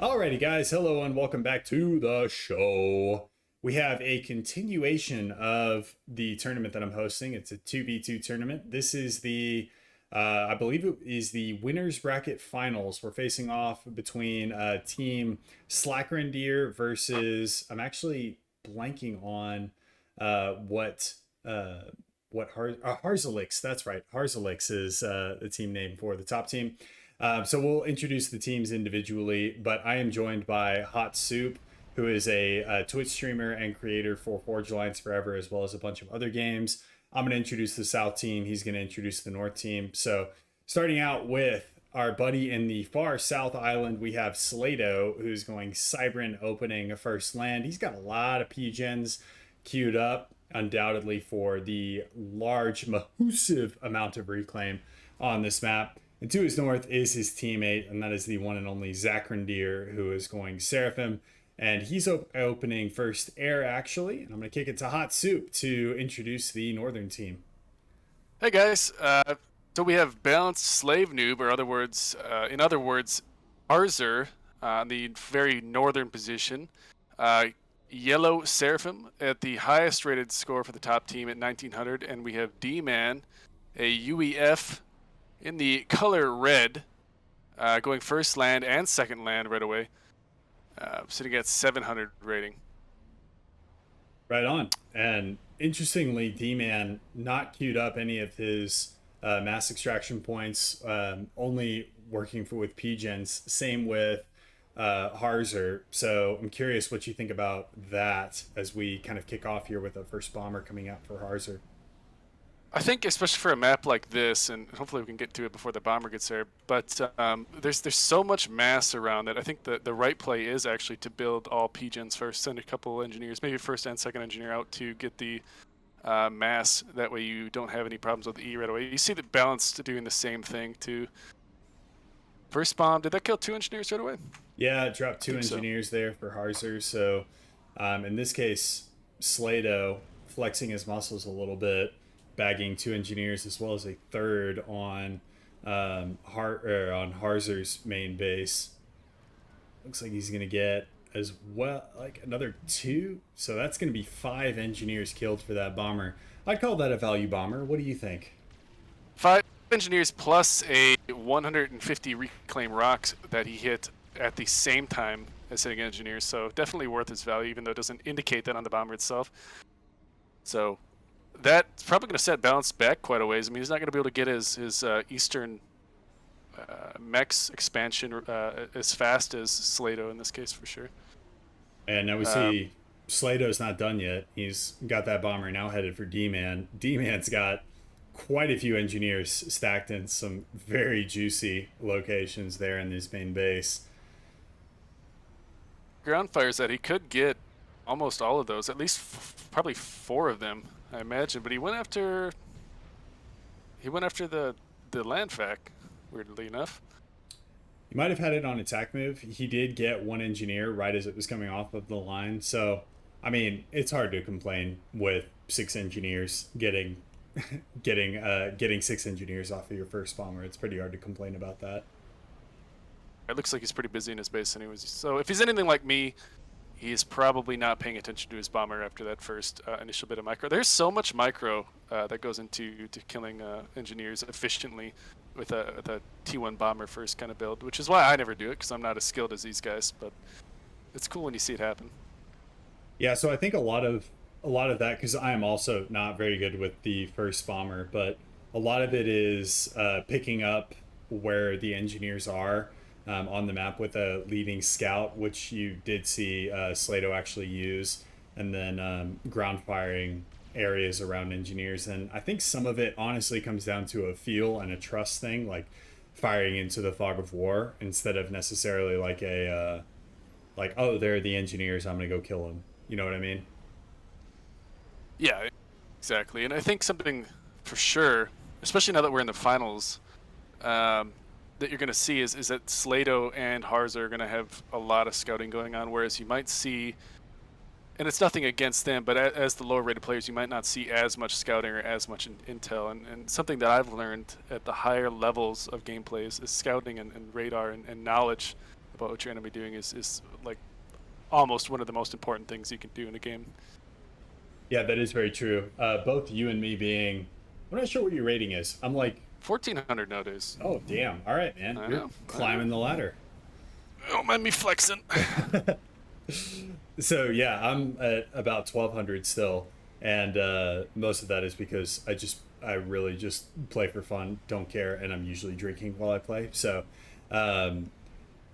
Alrighty, guys. Hello and welcome back to the show. We have a continuation of the tournament that I'm hosting. It's a 2v2 tournament. This is I believe it is the winners bracket finals. We're facing off between team Slackrendeer versus, I'm actually blanking on what Harzalix. That's right. Harzalix is the team name for the top team. So we'll introduce the teams individually, but I am joined by HotSoup, who is a Twitch streamer and creator for Forge Alliance Forever, as well as a bunch of other games. I'm going to introduce the South team. He's going to introduce the North team. So starting out with our buddy in the far South Island, we have Slato, who's going Cybran opening a first land. He's got a lot of PGens queued up, undoubtedly for the large, massive amount of reclaim on this map. And to his north is his teammate, and that is the one and only Zackrendeer, who is going Seraphim. And he's opening first air, actually. And I'm going to kick it to HotSoup to introduce the northern team. Hey guys, so we have balanced slave noob, or in other words, Arzer, the very northern position. Yellow Seraphim at the highest rated score for the top team at 1900, and we have D-Man, a UEF in the color red, going first land and second land right away, sitting at 700 rating. Right on. And interestingly, D-Man not queued up any of his mass extraction points, only working with PGens. Same with Harzer. So I'm curious what you think about that as we kind of kick off here with the first bomber coming out for Harzer. I think, especially for a map like this, and hopefully we can get to it before the bomber gets there, but there's so much mass around that I think the right play is actually to build all PGens first, send a couple engineers, maybe first and second engineer out to get the mass. That way you don't have any problems with E right away. You see the Balanced doing the same thing too. First bomb, did that kill 2 engineers right away? Yeah, it dropped 2 engineers there for Harzer. So in this case, Slato flexing his muscles a little bit, bagging 2 engineers as well as a third on Harzer's main base. Looks like he's gonna get as well like another 2, so that's gonna be 5 engineers killed for that bomber. I'd call that a value bomber. What do you think? 5 engineers plus a 150 reclaim rocks that he hit at the same time as hitting engineers, so definitely worth his value, even though it doesn't indicate that on the bomber itself. So that's probably going to set Balance back quite a ways. I mean, he's not going to be able to get his Eastern mechs expansion as fast as Slato in this case, for sure. And now we see Slato's not done yet. He's got that bomber now headed for D-Man. D-Man's got quite a few engineers stacked in some very juicy locations there in his main base. Ground fires that he could get almost all of those, at least probably 4 of them, I imagine, but he went after the land fac, weirdly enough. He might have had it on attack move. He did get 1 engineer right as it was coming off of the line. So, I mean, it's hard to complain with 6 engineers getting 6 engineers off of your first bomber. It's pretty hard to complain about that. It looks like he's pretty busy in his base anyways. So if he's anything like me, he's probably not paying attention to his bomber after that first initial bit of micro. There's so much micro that goes into killing engineers efficiently with a T1 bomber first kind of build, which is why I never do it, because I'm not as skilled as these guys. But it's cool when you see it happen. Yeah, so I think a lot of that, because I am also not very good with the first bomber, but a lot of it is picking up where the engineers are on the map with a leading scout, which you did see Slato actually use, and then ground firing areas around engineers. And I think some of it honestly comes down to a feel and a trust thing, like firing into the fog of war instead of necessarily like oh, they're the engineers, I'm gonna go kill them. You know what I mean? Yeah, exactly. And I think something for sure, especially now that we're in the finals, that you're going to see is that Slato and Harzer are going to have a lot of scouting going on, whereas you might see, and it's nothing against them, but as the lower rated players, you might not see as much scouting or as much intel. And something that I've learned at the higher levels of gameplay is scouting and radar and knowledge about what your enemy doing is like almost one of the most important things you can do in a game. Yeah, that is very true. Both you and me being, I'm not sure what your rating is. I'm like, 1400 nowadays. oh damn! All right, man, I you're know. climbing the ladder. Don't mind me flexing. So yeah, I'm at about 1200 still, and most of that is because I really just play for fun, don't care, and I'm usually drinking while I play. So um,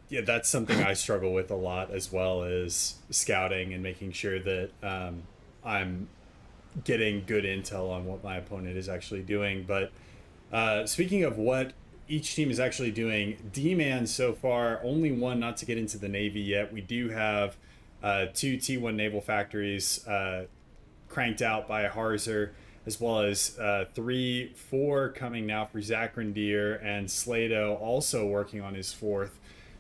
yeah, that's something I struggle with a lot, as well as scouting and making sure that I'm getting good intel on what my opponent is actually doing. But speaking of what each team is actually doing, D-Man so far, only one not to get into the Navy yet. We do have two T1 naval factories cranked out by Harzer, as well as 4 coming now for Zachrandir, and Slato also working on his 4th.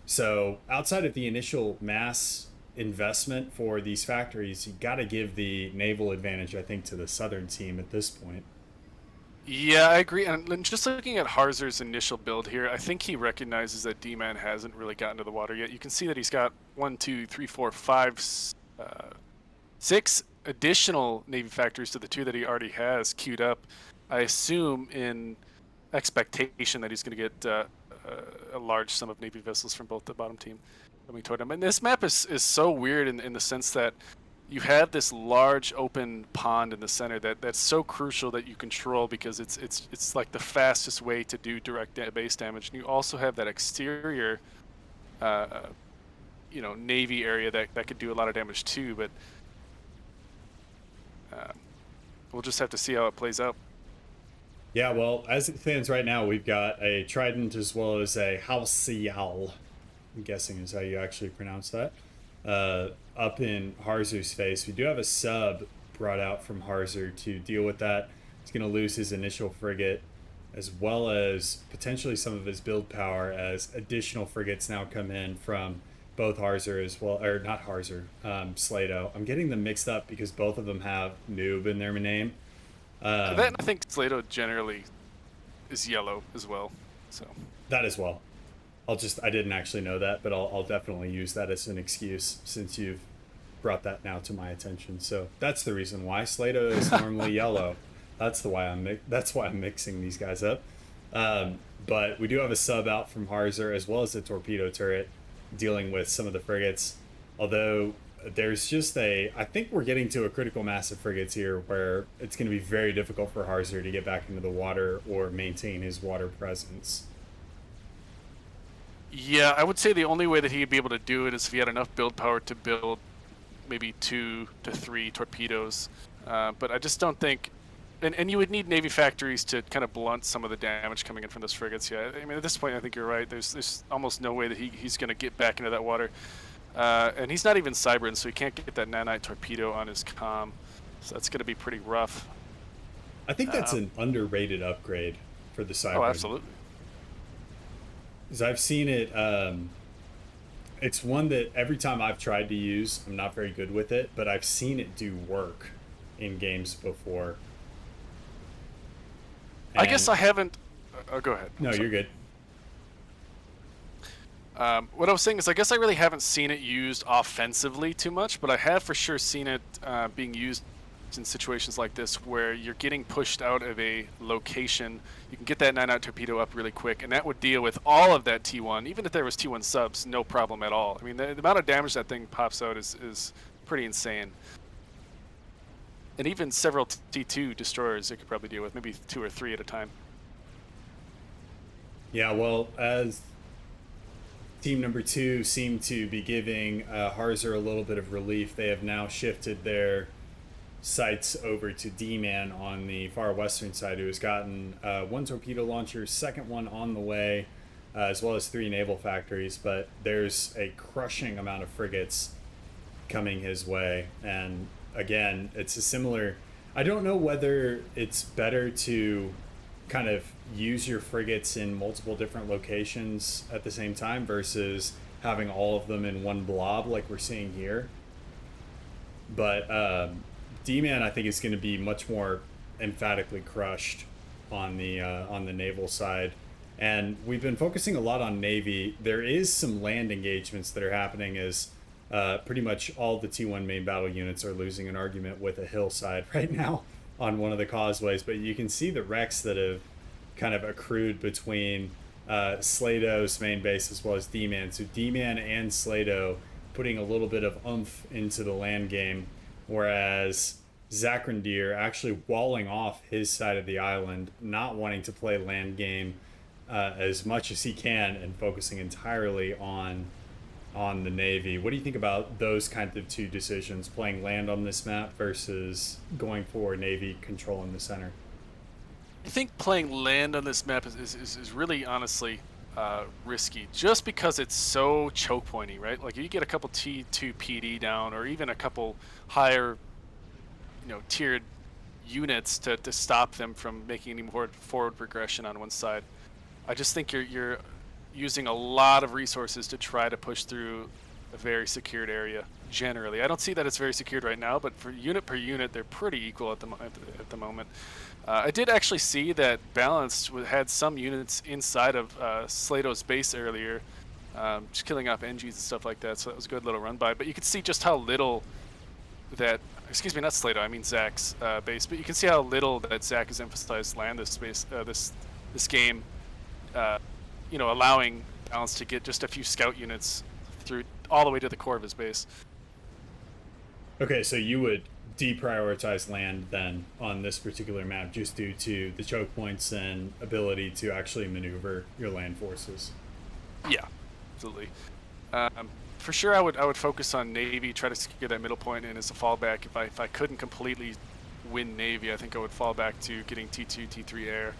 So outside of the initial mass investment for these factories, you got to give the naval advantage, I think, to the southern team at this point. Yeah, I agree. And just looking at Harzer's initial build here, I think he recognizes that D-Man hasn't really gotten to the water yet. You can see that he's got 1, 2, 3, 4, 5, 6 additional Navy factories to the 2 that he already has queued up. I assume in expectation that he's going to get a large sum of Navy vessels from both the bottom team coming toward him. And this map is so weird in the sense that you have this large open pond in the center that's so crucial that you control, because it's like the fastest way to do direct base damage. And you also have that exterior, Navy area that could do a lot of damage too. But we'll just have to see how it plays out. Yeah, well, as it stands right now, we've got a Trident as well as a HotSoup, I'm guessing is how you actually pronounce that, up in Harzer's face. We do have a sub brought out from Harzer to deal with that. He's going to lose his initial frigate, as well as potentially some of his build power, as additional frigates now come in from both Harzer as well, or not Harzer, Slato. I'm getting them mixed up because both of them have noob in their name. That, I think Slato generally is yellow as well. So that as well. I didn't actually know that, but I'll definitely use that as an excuse since you've brought that now to my attention. So that's the reason why Slato is normally yellow. That's why I'm mixing these guys up. But we do have a sub out from Harzer, as well as a torpedo turret dealing with some of the frigates. Although there's I think we're getting to a critical mass of frigates here where it's going to be very difficult for Harzer to get back into the water or maintain his water presence. Yeah, I would say the only way that he'd be able to do it is if he had enough build power to build maybe 2 to 3 torpedoes. But I just don't think... And you would need Navy factories to kind of blunt some of the damage coming in from those frigates. Yeah, I mean, at this point, I think you're right. There's almost no way that he's going to get back into that water. And he's not even Cybran, so he can't get that nanite torpedo on his comm. So that's going to be pretty rough. I think that's an underrated upgrade for the Cybran. Oh, absolutely. Because I've seen it, it's one that every time I've tried to use, I'm not very good with it, but I've seen it do work in games before. I guess I haven't... Oh, go ahead. No, you're good. What I was saying is I guess I really haven't seen it used offensively too much, but I have for sure seen it being used in situations like this where you're getting pushed out of a location. You can get that 9-out torpedo up really quick, and that would deal with all of that T1. Even if there was T1 subs, no problem at all. I mean, the amount of damage that thing pops out is pretty insane. And even several T2 destroyers it could probably deal with, maybe 2 or 3 at a time. Yeah, well, as team number 2 seemed to be giving Harzer a little bit of relief, they have now shifted their sights over to D-Man on the far western side, who has gotten 1 torpedo launcher, second one on the way, as well as 3 naval factories. But there's a crushing amount of frigates coming his way, and again, it's a similar... I don't know whether it's better to kind of use your frigates in multiple different locations at the same time versus having all of them in one blob like we're seeing here. But D-Man, I think, is going to be much more emphatically crushed on the naval side. And we've been focusing a lot on Navy. There is some land engagements that are happening as pretty much all the T1 main battle units are losing an argument with a hillside right now on one of the causeways. But you can see the wrecks that have kind of accrued between Slato's main base as well as D-Man. So D-Man and Slato putting a little bit of oomph into the land game, whereas Zakrandir actually walling off his side of the island, not wanting to play land game as much as he can and focusing entirely on the Navy. What do you think about those kind of two decisions, playing land on this map versus going for Navy controlling the center? I think playing land on this map is really honestly risky, just because it's so choke pointy, right? Like, if you get a couple T2 PD down, or even a couple higher, tiered units to stop them from making any more forward progression on one side, I just think you're using a lot of resources to try to push through a very secured area. Generally, I don't see that it's very secured right now, but for unit per unit, they're pretty equal at the moment. I did actually see that Balanced had some units inside of Slato's base earlier, just killing off NGs and stuff like that. So that was a good little run by. But you could see just how little that, excuse me, not Slato, I mean Zach's base. But you can see how little that Zach has emphasized land this game. Allowing Balance to get just a few scout units through all the way to the core of his base. Okay, so you would deprioritize land then on this particular map just due to the choke points and ability to actually maneuver your land forces. Yeah, absolutely. For sure, I would focus on Navy, try to secure that middle point, and as a fallback, if I couldn't completely win Navy, I think I would fall back to getting T2, T3 air,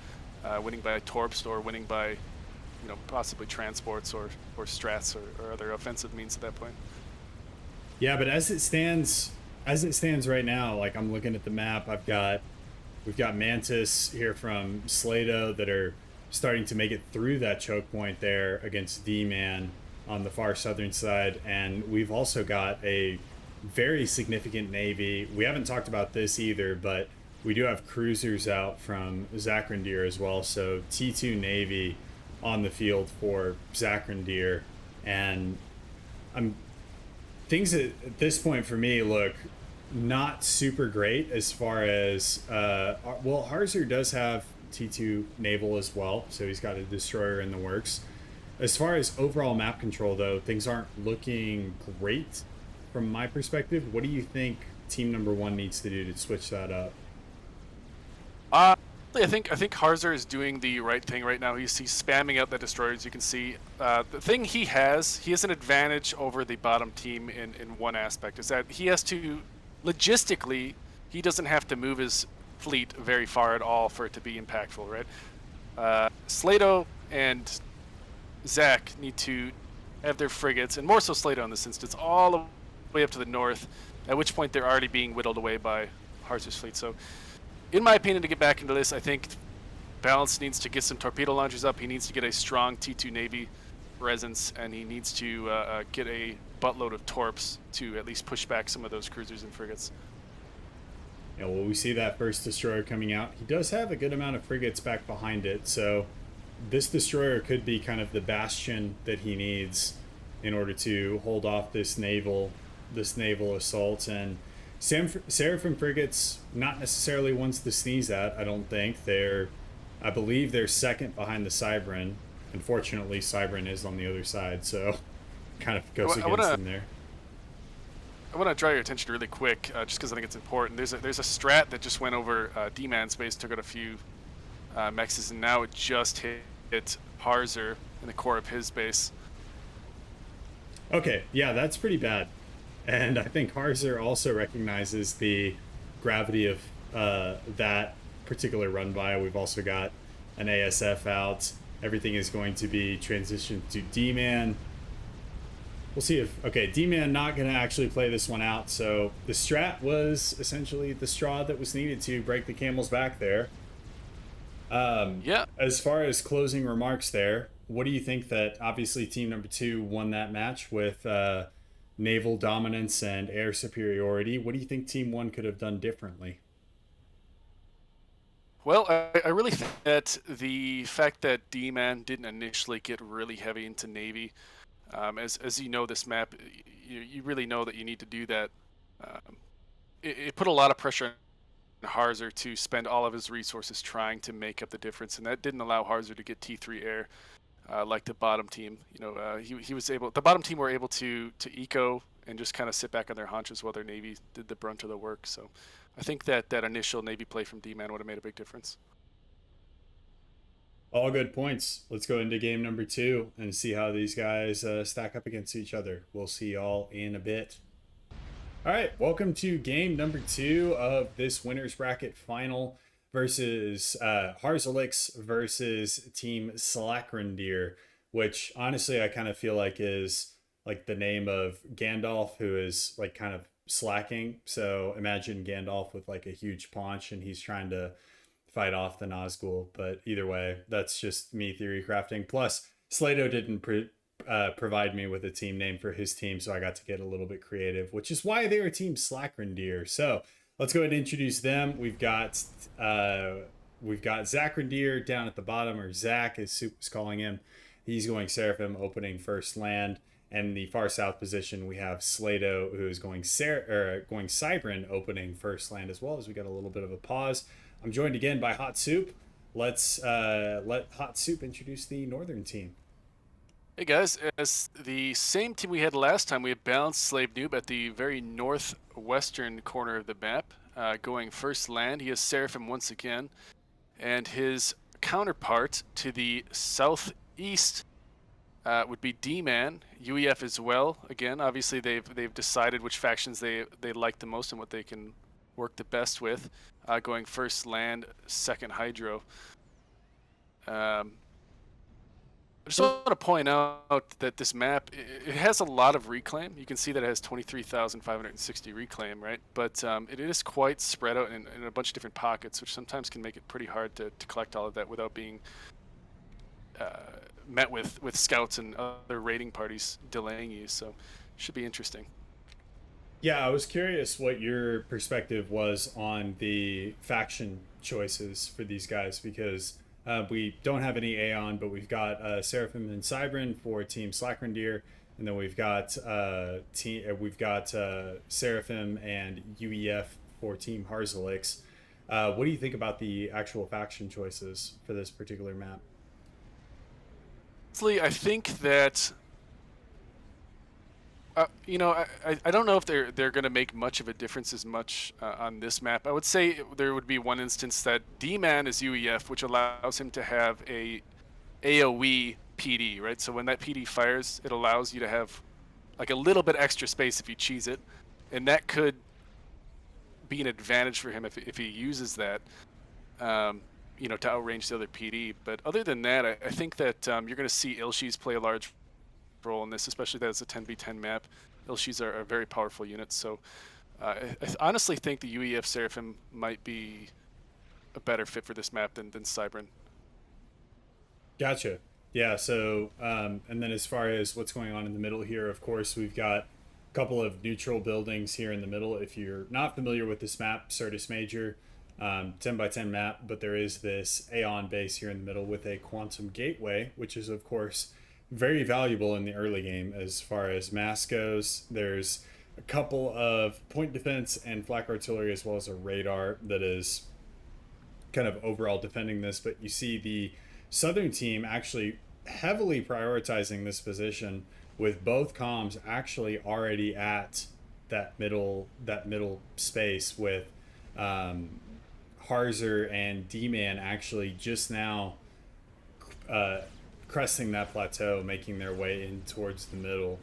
winning by torps, or winning by, possibly transports or strats or other offensive means at that point. Yeah, but as it stands right now, like, I'm looking at the map, we've got Mantis here from Slato that are starting to make it through that choke point there against D-Man on the far southern side, and we've also got a very significant Navy. We haven't talked about this either, but we do have cruisers out from Zakrandir as well, so T2 Navy on the field for Zakrandir, and things at this point for me look not super great as far as Harzer does have T2 naval as well, so he's got a destroyer in the works. As far as overall map control, though, things aren't looking great from my perspective. What do you think team number one needs to do to switch that up? I think Harzer is doing the right thing right now. He's spamming out the destroyers. You can see the thing he has an advantage over the bottom team in one aspect, is that he has to, logistically, he doesn't have to move his fleet very far at all for it to be impactful, right? Slato and Zach need to have their frigates, and more so Slato in this instance, all the way up to the north, at which point they're already being whittled away by Harzer's fleet. So, in my opinion, to get back into this, I think Balance needs to get some torpedo launchers up. He needs to get a strong T2 Navy presence, and he needs to get a buttload of torps to at least push back some of those cruisers and frigates. Yeah, well, we see that first destroyer coming out. He does have a good amount of frigates back behind it, so this destroyer could be kind of the bastion that he needs in order to hold off this naval assault. And Seraphim frigates, not necessarily ones to sneeze at, I don't think. I believe they're second behind the Cybran. Unfortunately, Cybran is on the other side, so kind of goes against them there. I want to draw your attention really quick, just because I think it's important. There's a strat that just went over D-Man's base, took out a few mexes, and now it just hit Harzer in the core of his base. Okay, yeah, that's pretty bad. And I think Harzer also recognizes the gravity of that particular run by. We've also got an ASF out. Everything is going to be transitioned to D-Man. We'll see if... Okay, D-Man not going to actually play this one out. So the strat was essentially the straw that was needed to break the camel's back there. Yeah. As far as closing remarks there, what do you think that obviously team number two won that match with naval dominance and air superiority? What do you think team one could have done differently? Well, I really think that the fact that D-Man didn't initially get really heavy into Navy, as you know, this map, you really know that you need to do that. Um, it put a lot of pressure on Harzer to spend all of his resources trying to make up the difference, and that didn't allow Harzer to get T3 air like the bottom team. He was able. The bottom team were able to eco and just kind of sit back on their haunches while their Navy did the brunt of the work. So, I think that initial Navy play from D-Man would have made a big difference. All good points. Let's go into game number two and see how these guys stack up against each other. We'll see y'all in a bit. All right, welcome to game number two of this winner's bracket final versus Harzalix versus Team Slackrendeer, which honestly I kind of feel like is like the name of Gandalf, who is like kind of slacking. So imagine Gandalf with like a huge paunch and he's trying to fight off the Nazgul. But either way, that's just me theory crafting. Plus, Slato didn't provide me with a team name for his team, so I got to get a little bit creative, which is why they're Team Slackrendeer. So let's go ahead and introduce them. We've got Zach Rendeer down at the bottom, or Zach as Soup is calling him. He's going Seraphim, opening first land. And in the far south position, we have Slato, who is going Cybran, opening first land as well, as we got a little bit of a pause. I'm joined again by HotSoup. Let's let HotSoup introduce the northern team. Hey guys, as the same team we had last time, we have balanced Slave Noob at the very northwestern corner of the map, going first land. He has Seraphim once again, and his counterpart to the southeast would be D-Man, UEF as well. Again, obviously they've decided which factions they like the most and what they can work the best with, going first land, second Hydro. I just want to point out that this map, it has a lot of reclaim. You can see that it has 23,560 reclaim, right? But it is quite spread out in a bunch of different pockets, which sometimes can make it pretty hard to collect all of that without being met with scouts and other raiding parties delaying you. So it should be interesting. Yeah, I was curious what your perspective was on the faction choices for these guys, because we don't have any Aeon, but we've got Seraphim and Cybran for Team Slackrendeer, and then we've got Seraphim and UEF for Team Harzalix. What do you think about the actual faction choices for this particular map? Honestly, I think that I don't know if they're going to make much of a difference as much on this map. I would say there would be one instance that D-Man is UEF, which allows him to have a AoE PD, right? So when that PD fires, it allows you to have like a little bit extra space if you cheese it, and that could be an advantage for him if he uses that, to outrange the other PD. But other than that, I think that you're going to see Ilshis play a large role in this, especially that it's a 10v10 map. Ilshis are very powerful units, so I honestly think the UEF Seraphim might be a better fit for this map than Cybran. Gotcha. Yeah, so and then as far as what's going on in the middle here, of course, we've got a couple of neutral buildings here in the middle. If you're not familiar with this map, Certus Major, 10x10 map, but there is this Aeon base here in the middle with a Quantum Gateway, which is, of course, very valuable in the early game as far as mass goes. There's a couple of point defense and flak artillery, as well as a radar that is kind of overall defending this. But you see the southern team actually heavily prioritizing this position, with both comms actually already at that middle space, with Harzer and D-Man actually just now cresting that plateau, making their way in towards the middle.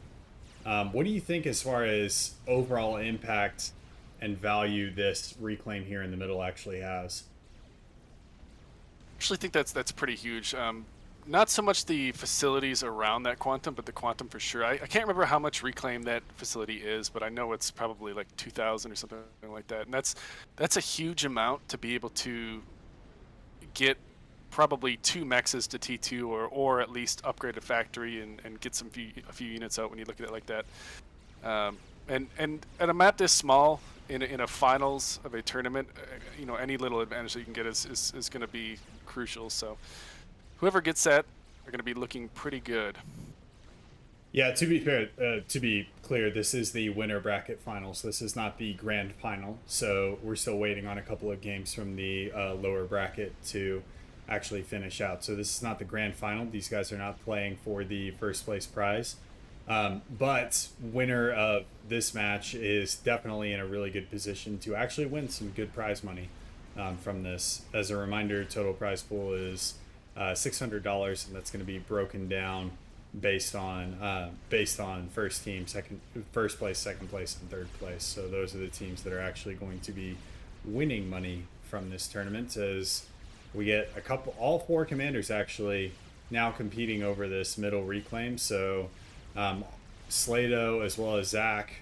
What do you think as far as overall impact and value this reclaim here in the middle actually has? I actually think that's pretty huge. Not so much the facilities around that quantum, but the quantum for sure. I can't remember how much reclaim that facility is, but I know it's probably like 2,000 or something like that. And that's a huge amount to be able to get probably 2 mexes to T2, or at least upgrade a factory and get a few units out when you look at it like that. And at a map this small, in a finals of a tournament, any little advantage that you can get is going to be crucial. So whoever gets that are going to be looking pretty good. Yeah, to be fair, to be clear, this is the winner bracket finals. This is not the grand final. So we're still waiting on a couple of games from the lower bracket to actually finish out. So this is not the grand final. These guys are not playing for the first place prize. But winner of this match is definitely in a really good position to actually win some good prize money from this. As a reminder, total prize pool is $600, and that's going to be broken down based on first place, second place, and third place. So those are the teams that are actually going to be winning money from this tournament. As we get all four commanders actually now competing over this middle reclaim. So Slato as well as Zach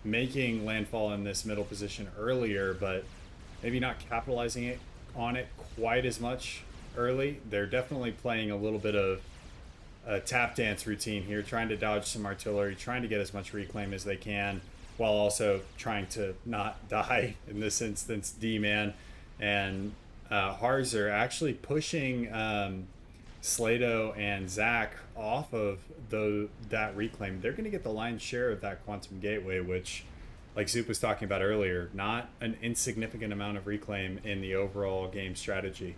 making landfall in this middle position earlier, but maybe not capitalizing on it quite as much early. They're definitely playing a little bit of a tap dance routine here, trying to dodge some artillery, trying to get as much reclaim as they can, while also trying to not die, in this instance, D-Man and Harzer actually pushing Slato and Zach off of that reclaim. They're going to get the lion's share of that quantum gateway, which, like Zoop was talking about earlier, not an insignificant amount of reclaim in the overall game strategy.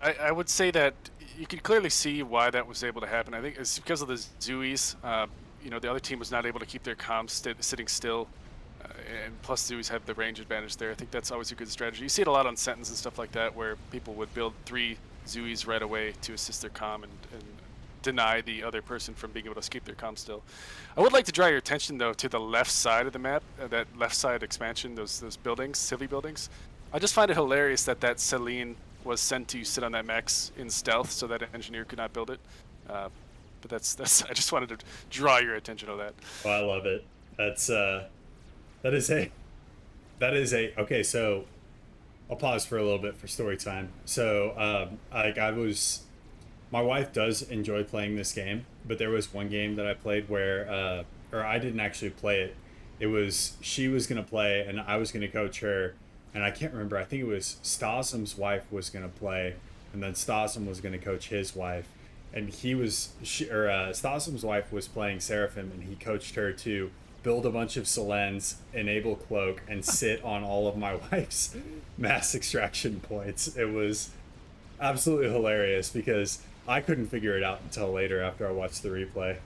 I would say that you could clearly see why that was able to happen. I think it's because of the Zooies. The other team was not able to keep their comms sitting still, and plus Zooies have the range advantage there. I think that's always a good strategy. You see it a lot on Sentence and stuff like that, where people would build 3 Zooies right away to assist their comm and deny the other person from being able to keep their comm still. I would like to draw your attention, though, to the left side of the map, that left side expansion, those buildings, civvy buildings. I just find it hilarious that Celine was sent to sit on that mechs in stealth so that an engineer could not build it. But that's I just wanted to draw your attention to that. Oh, I love it. That is a okay. So I'll pause for a little bit for story time. So my wife does enjoy playing this game, but there was one game that I played where or I didn't actually play it. It was she was gonna play and I was gonna coach her. And I can't remember. I think it was Stasum's wife was going to play, and then Stasum was going to coach his wife. And Stasum's wife was playing Seraphim, and he coached her to build a bunch of Selens, enable cloak, and sit on all of my wife's mass extraction points. It was absolutely hilarious because I couldn't figure it out until later after I watched the replay.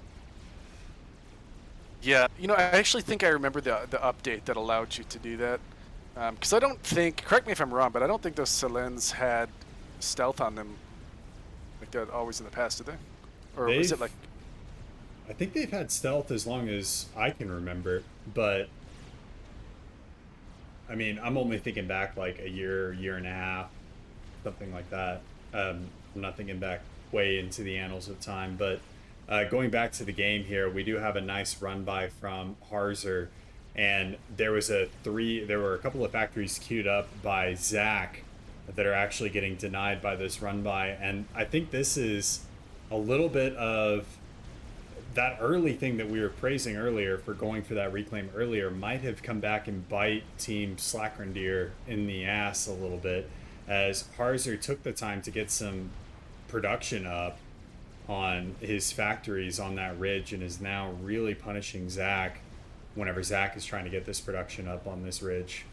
Yeah, I actually think I remember the update that allowed you to do that. Because I don't think, correct me if I'm wrong, but I don't think those Selens had stealth on them like that always in the past, did they? Or was it like... I think they've had stealth as long as I can remember, but I mean, I'm only thinking back like a year and a half, something like that. I'm not thinking back way into the annals of time, but going back to the game here, we do have a nice run by from Harzer. And there were a couple of factories queued up by Zach that are actually getting denied by this run by. And I think this is a little bit of that early thing that we were praising earlier for going for that reclaim earlier might have come back and bite Team Slackrendeer in the ass a little bit, as Harzer took the time to get some production up on his factories on that ridge and is now really punishing Zach whenever Zach is trying to get this production up on this ridge.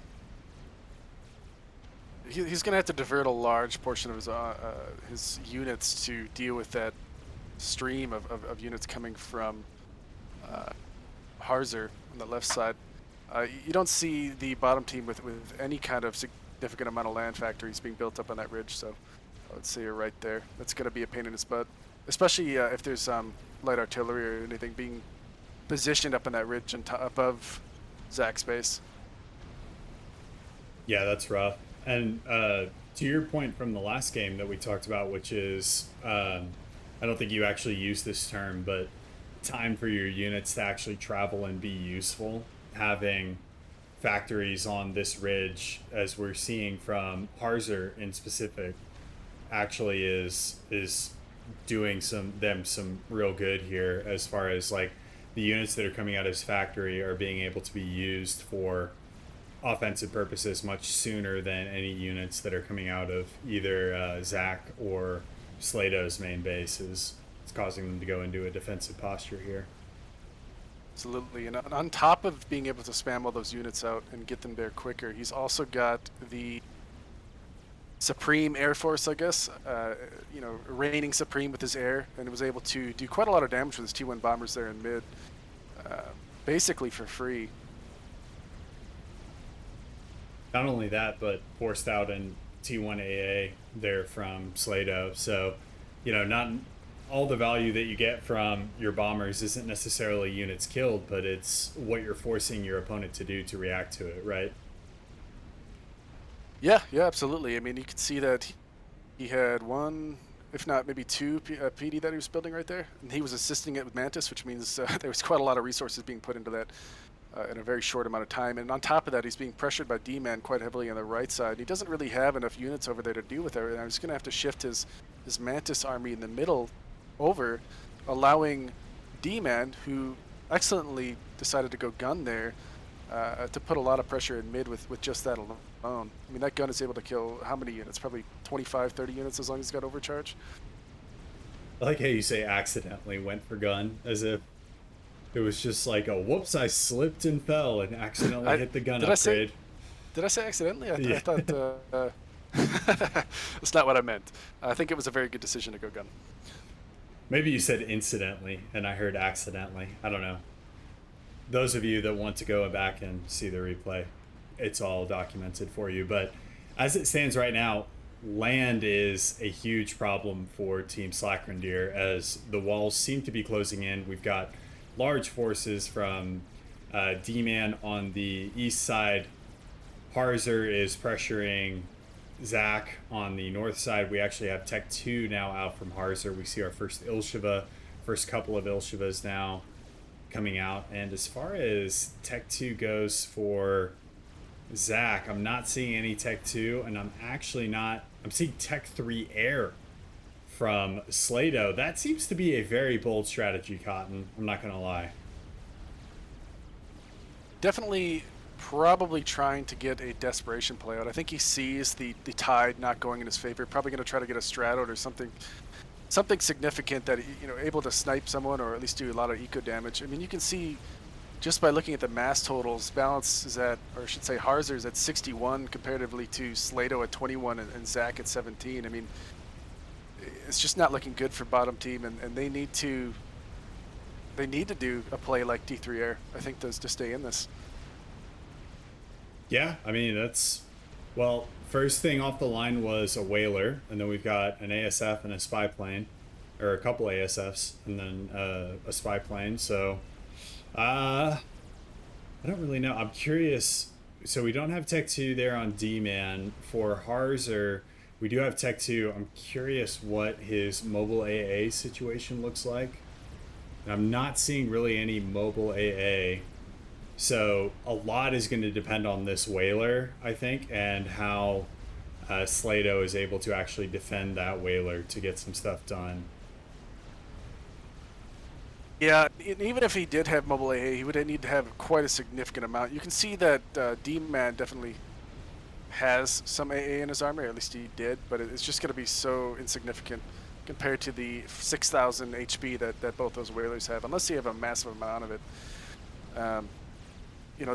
He's going to have to divert a large portion of his units to deal with that stream of units coming from Harzer on the left side. You don't see the bottom team with any kind of significant amount of land factories being built up on that ridge, so I would say you're right there. That's going to be a pain in his butt, especially if there's light artillery or anything being positioned up on that ridge and above Zach's base. Yeah, that's rough. And to your point from the last game that we talked about, which is, I don't think you actually used this term, but time for your units to actually travel and be useful. Having factories on this ridge, as we're seeing from Harzer in specific, actually is doing some real good here as far as like the units that are coming out of his factory are being able to be used for offensive purposes much sooner than any units that are coming out of either Zach or Slato's main bases. It's causing them to go into a defensive posture here. Absolutely, and on top of being able to spam all those units out and get them there quicker, he's also got the Supreme Air Force, I guess, reigning supreme with his air, and was able to do quite a lot of damage with his T1 bombers there in mid, basically for free. Not only that, but forced out in T1AA there from Slato. So, not all the value that you get from your bombers isn't necessarily units killed, but it's what you're forcing your opponent to do to react to it, right? Yeah, absolutely. I mean, you could see that he had one, if not maybe two PD that he was building right there, and he was assisting it with Mantis, which means there was quite a lot of resources being put into that in a very short amount of time. And on top of that, he's being pressured by D-Man quite heavily on the right side. He doesn't really have enough units over there to deal with everything. He's going to have to shift his Mantis army in the middle over, allowing D-Man, who excellently decided to go gun there, to put a lot of pressure in mid with just that alone. I mean, that gun is able to kill how many units? Probably 25, 30 units as long as he's got overcharge. I like how you say accidentally went for gun, as if it was just like a whoops, I slipped and fell and accidentally hit the gun upgrade. Did I say accidentally? Yeah. I thought that's not what I meant. I think it was a very good decision to go gun. Maybe you said incidentally and I heard accidentally. I don't know. Those of you that want to go back and see the replay, it's all documented for you. But as it stands right now, land is a huge problem for Team Slackrendeer as the walls seem to be closing in. We've got large forces from D-Man on the east side. Harzer is pressuring Zach on the north side. We actually have Tech 2 now out from Harzer. We see our first Ilshiva, first couple of Ilshivas now coming out. And as far as Tech 2 goes for Zach, I'm not seeing any Tech 2, and I'm seeing Tech 3 Air from Slato. That seems to be a very bold strategy, Cotton. I'm not going to lie. Definitely probably trying to get a desperation play out. I think he sees the tide not going in his favor. Probably going to try to get a straddled or something significant that, able to snipe someone or at least do a lot of eco damage. I mean, you can see just by looking at the mass totals, Balance is at, or I should say Harzer is at 61 comparatively to Slato at 21 and Zach at 17. I mean, it's just not looking good for bottom team, and they need to do a play like D3 Air, I think, to stay in this. Yeah, I mean, well, first thing off the line was a whaler, and then we've got an ASF and a spy plane, or a couple ASFs, and then a spy plane. So, I don't really know. I'm curious. So we don't have Tech 2 there on D-Man. For Harzer, we do have Tech 2. I'm curious what his mobile AA situation looks like. And I'm not seeing really any mobile AA. So a lot is going to depend on this whaler, I think, and how Slato is able to actually defend that whaler to get some stuff done. Yeah, even if he did have mobile AA, he would need to have quite a significant amount. You can see that D-Man definitely has some AA in his army, or at least he did, but it's just going to be so insignificant compared to the 6,000 HP that both those whalers have, unless you have a massive amount of it.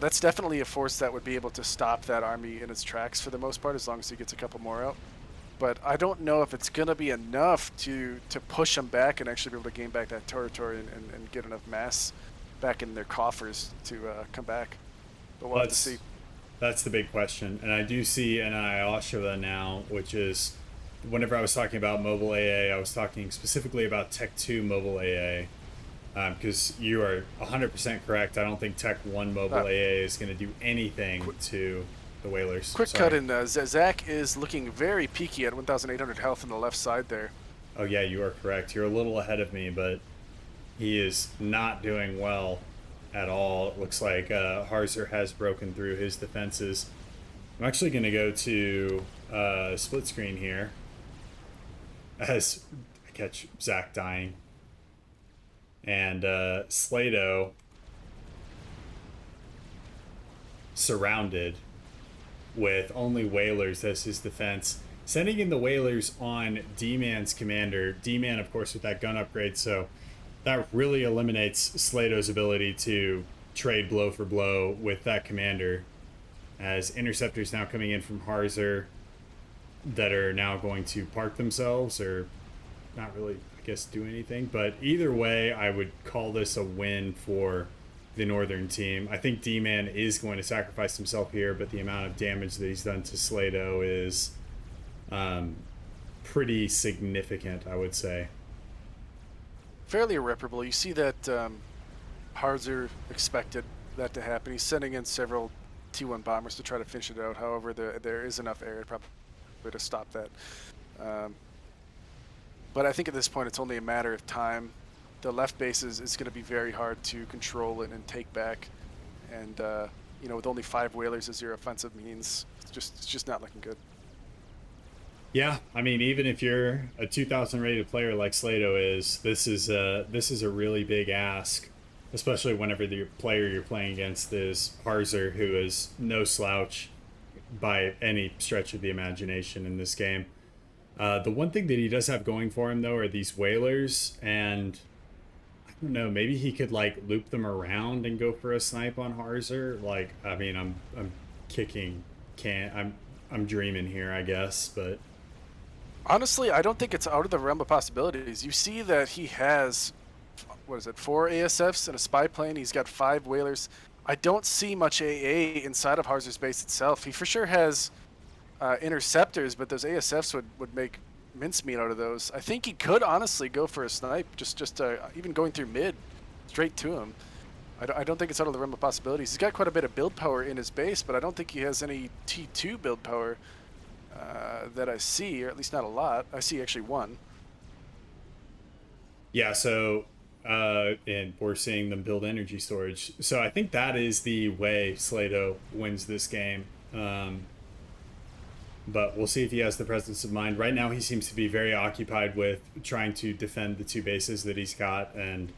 That's definitely a force that would be able to stop that army in its tracks for the most part, as long as he gets a couple more out. But I don't know if it's going to be enough to push them back and actually be able to gain back that territory and get enough mass back in their coffers to come back. But we'll have to see. That's the big question. And I do see an Ioshiva now, which is, whenever I was talking about mobile AA, I was talking specifically about Tech 2 mobile AA. Because you are 100% correct. I don't think Tech 1 mobile AA is going to do anything to the whalers. Quick cut in. Zach is looking very peaky at 1,800 health on the left side there. Oh, yeah, you are correct. You're a little ahead of me, but he is not doing well at all. It looks like Harzer has broken through his defenses. I'm actually going to go to split screen here as I catch Zach dying. and Slato surrounded with only whalers as his defense, sending in the whalers on D-Man's commander. D-Man, of course, with that gun upgrade, so that really eliminates Slato's ability to trade blow for blow with that commander, as interceptors now coming in from Harzer that are now going to park themselves or not really, I guess, do anything. But either way, I would call this a win for the Northern team. I think D-Man is going to sacrifice himself here, but the amount of damage that he's done to Slato is pretty significant, I would say. Fairly irreparable. You see that Harzer expected that to happen. He's sending in several T1 bombers to try to finish it out. However, there is enough area probably to stop that. But I think at this point it's only a matter of time. The left base is going to be very hard to control and take back. And, with only 5 whalers as your offensive means, it's just not looking good. Yeah, I mean, even if you're a 2,000 rated player like Slato is, this is a really big ask, especially whenever the player you're playing against is Harzer, who is no slouch by any stretch of the imagination in this game. The one thing that he does have going for him, though, are these whalers, and I don't know, maybe he could like loop them around and go for a snipe on Harzer. Like, I mean, I'm kicking, I'm dreaming here, I guess, but Honestly, I don't think it's out of the realm of possibilities. You see that he has, 4 ASFs and a spy plane. He's got 5 whalers. I don't see much AA inside of Harzer's base itself. He for sure has interceptors, but those ASFs would make mincemeat out of those. I think he could honestly go for a snipe, just even going through mid, straight to him. I don't think it's out of the realm of possibilities. He's got quite a bit of build power in his base, but I don't think he has any T2 build power that I see, or at least not a lot. I see actually 1. yeah, so and we're seeing them build energy storage. So I think that is the way Slato wins this game. But we'll see if he has the presence of mind. Right now, he seems to be very occupied with trying to defend the 2 bases that he's got and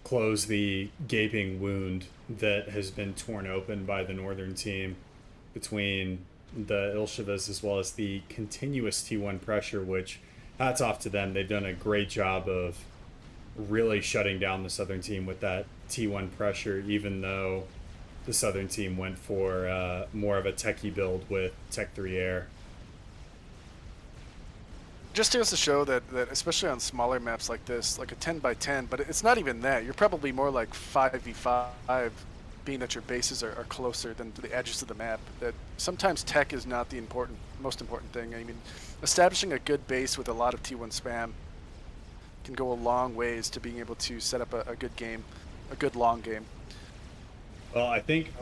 close the gaping wound that has been torn open by the Northern team between the Ilshevas as well as the continuous T1 pressure, which hats off to them. They've done a great job of really shutting down the Southern team with that T1 pressure, even though the Southern team went for more of a techie build with Tech 3 Air. Just goes to show that especially on smaller maps like this, like a 10 by 10, but it's not even that. You're probably more like 5v5, being that your bases are closer than to the edges of the map. That sometimes tech is not the most important thing. I mean, establishing a good base with a lot of T1 spam can go a long ways to being able to set up a good game, a good long game. Well, I think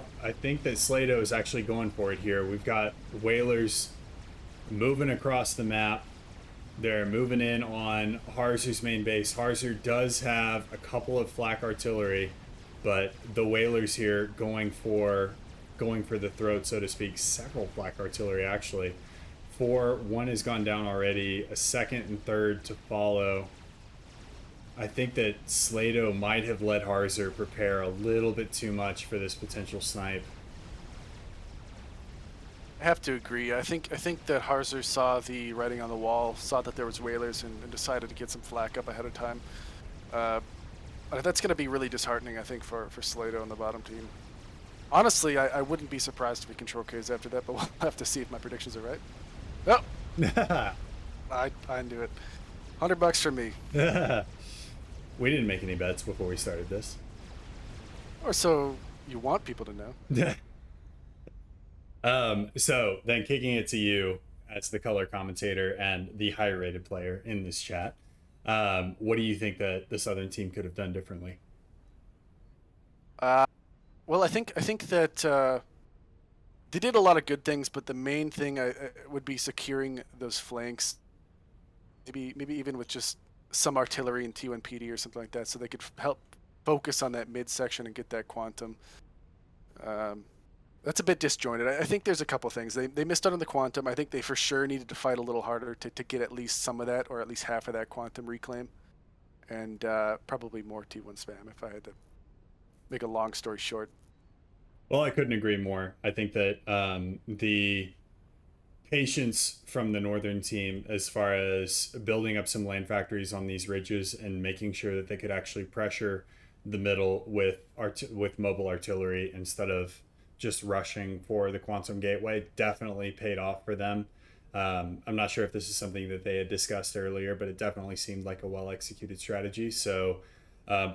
that Slato is actually going for it here. We've got whalers moving across the map. They're moving in on Harzer's main base. Harzer does have a couple of flak artillery, but the whalers here going for the throat, so to speak. Several flak artillery, actually. 1 has gone down already. A second and third to follow. I think that Slato might have let Harzer prepare a little bit too much for this potential snipe. I have to agree. I think that Harzer saw the writing on the wall, saw that there was whalers, and decided to get some flak up ahead of time. That's going to be really disheartening, I think, for Slato and the bottom team. Honestly, I wouldn't be surprised if we control Ks after that, but we'll have to see if my predictions are right. Oh! I knew it. $100 for me. We didn't make any bets before we started this. Or so you want people to know. So then kicking it to you as the color commentator and the higher rated player in this chat. What do you think that the Southern team could have done differently? Well, I think that they did a lot of good things, but the main thing would be securing those flanks. Maybe even with just some artillery and T1 PD or something like that, so they could help focus on that mid section and get that quantum. That's a bit disjointed. I think there's a couple things. They missed out on the quantum. I think they for sure needed to fight a little harder to get at least some of that, or at least half of that quantum reclaim. and probably more T1 spam if I had to make a long story short. Well, I couldn't agree more. I think that the patience from the northern team as far as building up some land factories on these ridges and making sure that they could actually pressure the middle with mobile artillery instead of just rushing for the quantum gateway definitely paid off for them. I'm not sure if this is something that they had discussed earlier, but it definitely seemed like a well executed strategy. So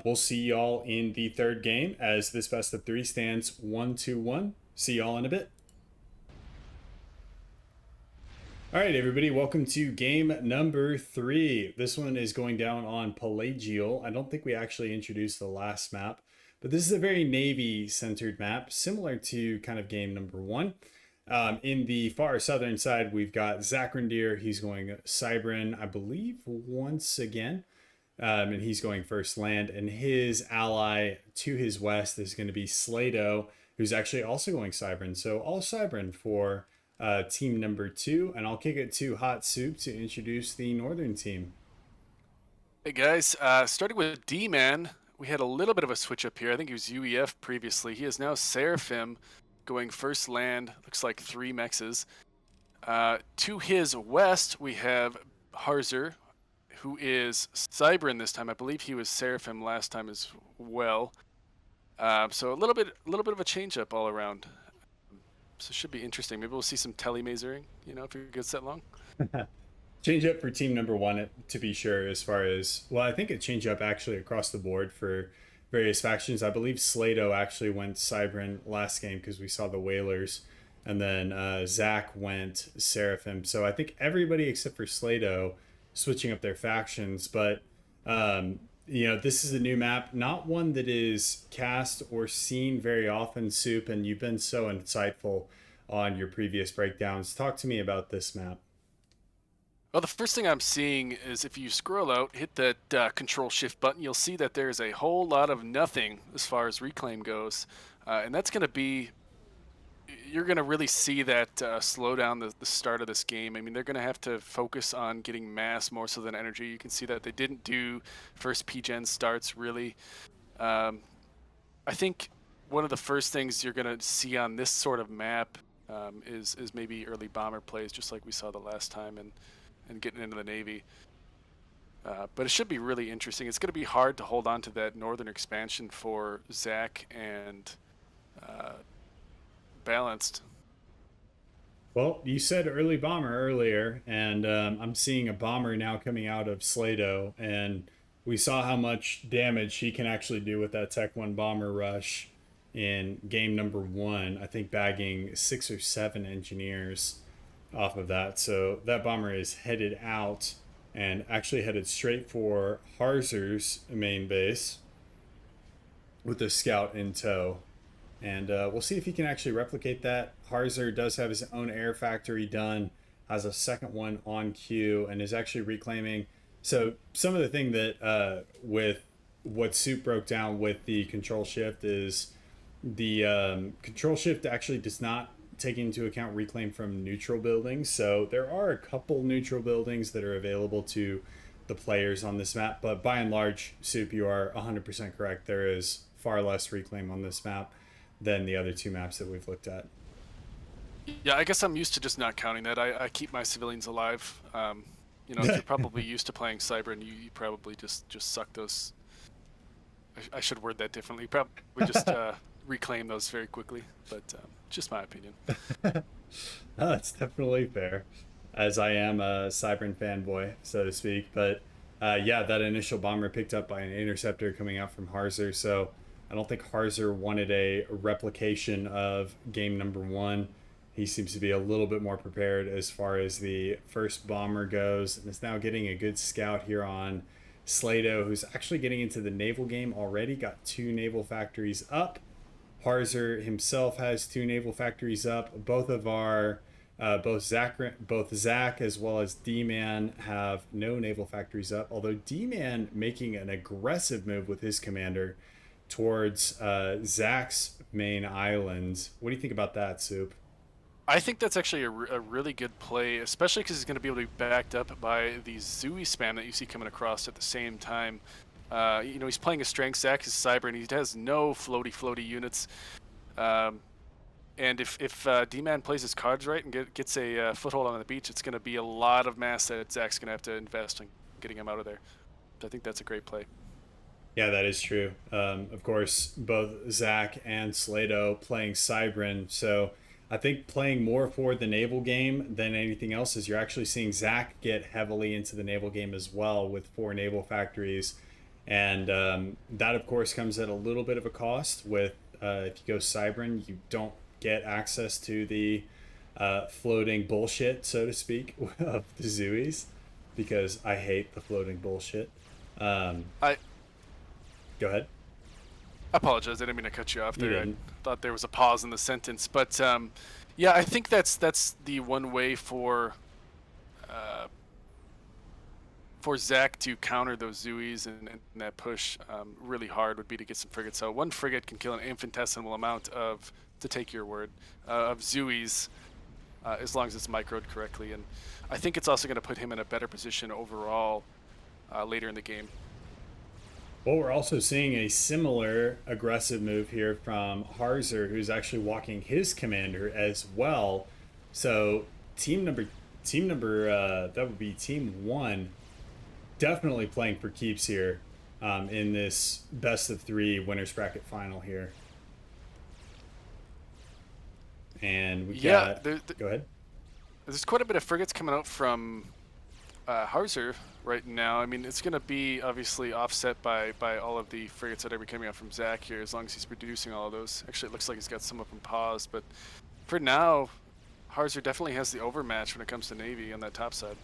we'll see y'all in the third game as this best of three stands 1-1. See y'all in a bit. All right, everybody, welcome to game number 3. This one is going down on Pelagial. I don't think we actually introduced the last map, but this is a very Navy-centered map, similar to kind of game number 1. In the far southern side, we've got Zakrandir. He's going Cybran, I believe, once again, and he's going first land. And his ally to his west is going to be Slato, who's actually also going Cybran. So all Cybran for team number 2, and I'll kick it to HotSoup to introduce the northern team. Hey guys, starting with D-Man, we had a little bit of a switch up here. I think he was UEF previously. He is now Seraphim, going first land. Looks like 3 mexes. To his west, we have Harzer, who is Cybran this time. I believe he was Seraphim last time as well. So a little bit of a change up all around. So it should be interesting. Maybe we'll see some telemasering, if it gets that long. Change up for team number 1, to be sure, as far as, well, I think it changed up actually across the board for various factions. I believe Slato actually went Cybran last game because we saw the Whalers, and then Zach went Seraphim. So I think everybody except for Slato switching up their factions, but this is a new map, not one that is cast or seen very often, Soup, and you've been so insightful on your previous breakdowns. Talk to me about this map. Well, the first thing I'm seeing is if you scroll out, hit that Control-Shift button, you'll see that there's a whole lot of nothing as far as reclaim goes. And that's going to be, you're going to really see that slow down the start of this game. I mean, they're going to have to focus on getting mass more so than energy. You can see that they didn't do first PGen starts, really. I think one of the first things you're going to see on this sort of map is maybe early bomber plays, just like we saw the last time, and getting into the Navy. But it should be really interesting. It's going to be hard to hold on to that northern expansion for Zach and Balanced. Well, you said early bomber earlier, and I'm seeing a bomber now coming out of Slato, and we saw how much damage he can actually do with that Tech 1 bomber rush in game number 1. I think bagging 6 or 7 engineers off of that. So that bomber is headed out and actually headed straight for Harzer's main base with the scout in tow. And we'll see if he can actually replicate that. Harzer does have his own air factory done, has a second one on queue, and is actually reclaiming. So some of the thing that with what Soup broke down with the control shift is the control shift actually does not take into account reclaim from neutral buildings. So there are a couple neutral buildings that are available to the players on this map, but by and large, Soup, you are 100% correct. There is far less reclaim on this map than the other 2 maps that we've looked at. Yeah, I guess I'm used to just not counting that. I keep my civilians alive. If you're probably used to playing Cyber, and you probably just suck those. I should word that differently. You probably just reclaim those very quickly, but just my opinion. That's definitely fair, as I am a Cybran fanboy, so to speak. But yeah, that initial bomber picked up by an interceptor coming out from Harzer, so I don't think Harzer wanted a replication of game number 1. He seems to be a little bit more prepared as far as the first bomber goes, and is now getting a good scout here on Slato, who's actually getting into the naval game already, got 2 naval factories up. Harzer himself has 2 naval factories up. Both of our both Zach as well as D-Man have no naval factories up, although D-Man making an aggressive move with his commander towards Zach's main island. What do you think about that, Soup? I think that's actually a really good play, especially because he's going to be able to be backed up by the Zooey spam that you see coming across at the same time. He's playing a strength Zach is cyber, and he has no floaty units. Um, and if D-Man plays his cards right and gets a foothold on the beach, it's going to be a lot of mass that Zach's going to have to invest in getting him out of there. So I think that's a great play. Yeah, that is true. Of course, both Zach and Slato playing Cybran. So I think playing more for the naval game than anything else is you're actually seeing Zach get heavily into the naval game as well with 4 naval factories. And that, of course, comes at a little bit of a cost. With if you go Cybran, you don't get access to the floating bullshit, so to speak, of the Zooies, because I hate the floating bullshit. Um, I Go ahead. apologize. I didn't mean to cut you off You there. I didn't. thought there was a pause in the sentence, but yeah, I think that's the one way uh, for Zach to counter those Zooies and that push really hard would be to get some frigates. So one frigate can kill an infinitesimal amount of, to take your word, of Zooies as long as it's microed correctly. And I think it's also going to put him in a better position overall later in the game. Well, we're also seeing a similar aggressive move here from Harzer, who's actually walking his commander as well. So that would be team one, definitely playing for keeps here in this best of 3 winners bracket final here. And we got. Go ahead. There's quite a bit of frigates coming out from Harzer right now. I mean, it's going to be obviously offset by all of the frigates that are coming out from Zach here, as long as he's producing all of those. Actually, it looks like he's got some of them paused, but for now, Harzer definitely has the overmatch when it comes to Navy on that top side.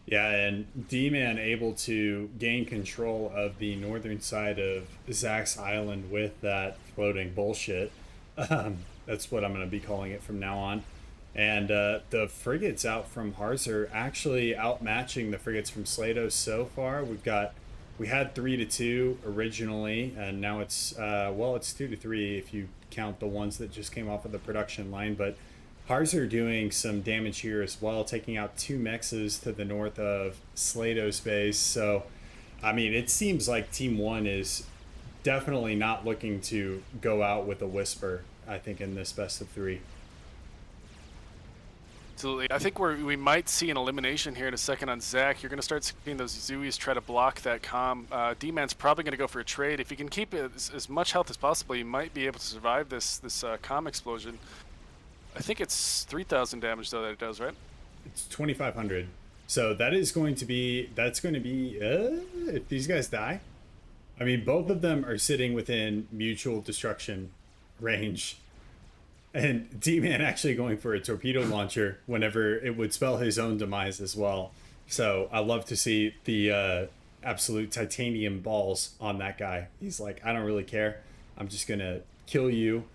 Yeah, and D-Man able to gain control of the northern side of Zach's island with that floating bullshit. That's what I'm going to be calling it from now on. And the frigates out from Harzer actually outmatching the frigates from Slato so far. We had 3-2 originally, and now it's 2-3 if you count the ones that just came off of the production line. But Harzer doing some damage here as well, taking out 2 mexes to the north of Slato's base. So, I mean, it seems like Team 1 is definitely not looking to go out with a whisper, I think, in this best of 3. Absolutely. I think we might see an elimination here in a second on Zach. You're going to start seeing those Zooies try to block that comm. D-Man's probably going to go for a trade. If he can keep as much health as possible, he might be able to survive this comm explosion. I think it's 3,000 damage, though, that it does, right? It's 2,500. So that's going to be if these guys die. I mean, both of them are sitting within mutual destruction range. And D-Man actually going for a torpedo launcher whenever it would spell his own demise as well. So I love to see the absolute titanium balls on that guy. He's like, I don't really care. I'm just going to kill you,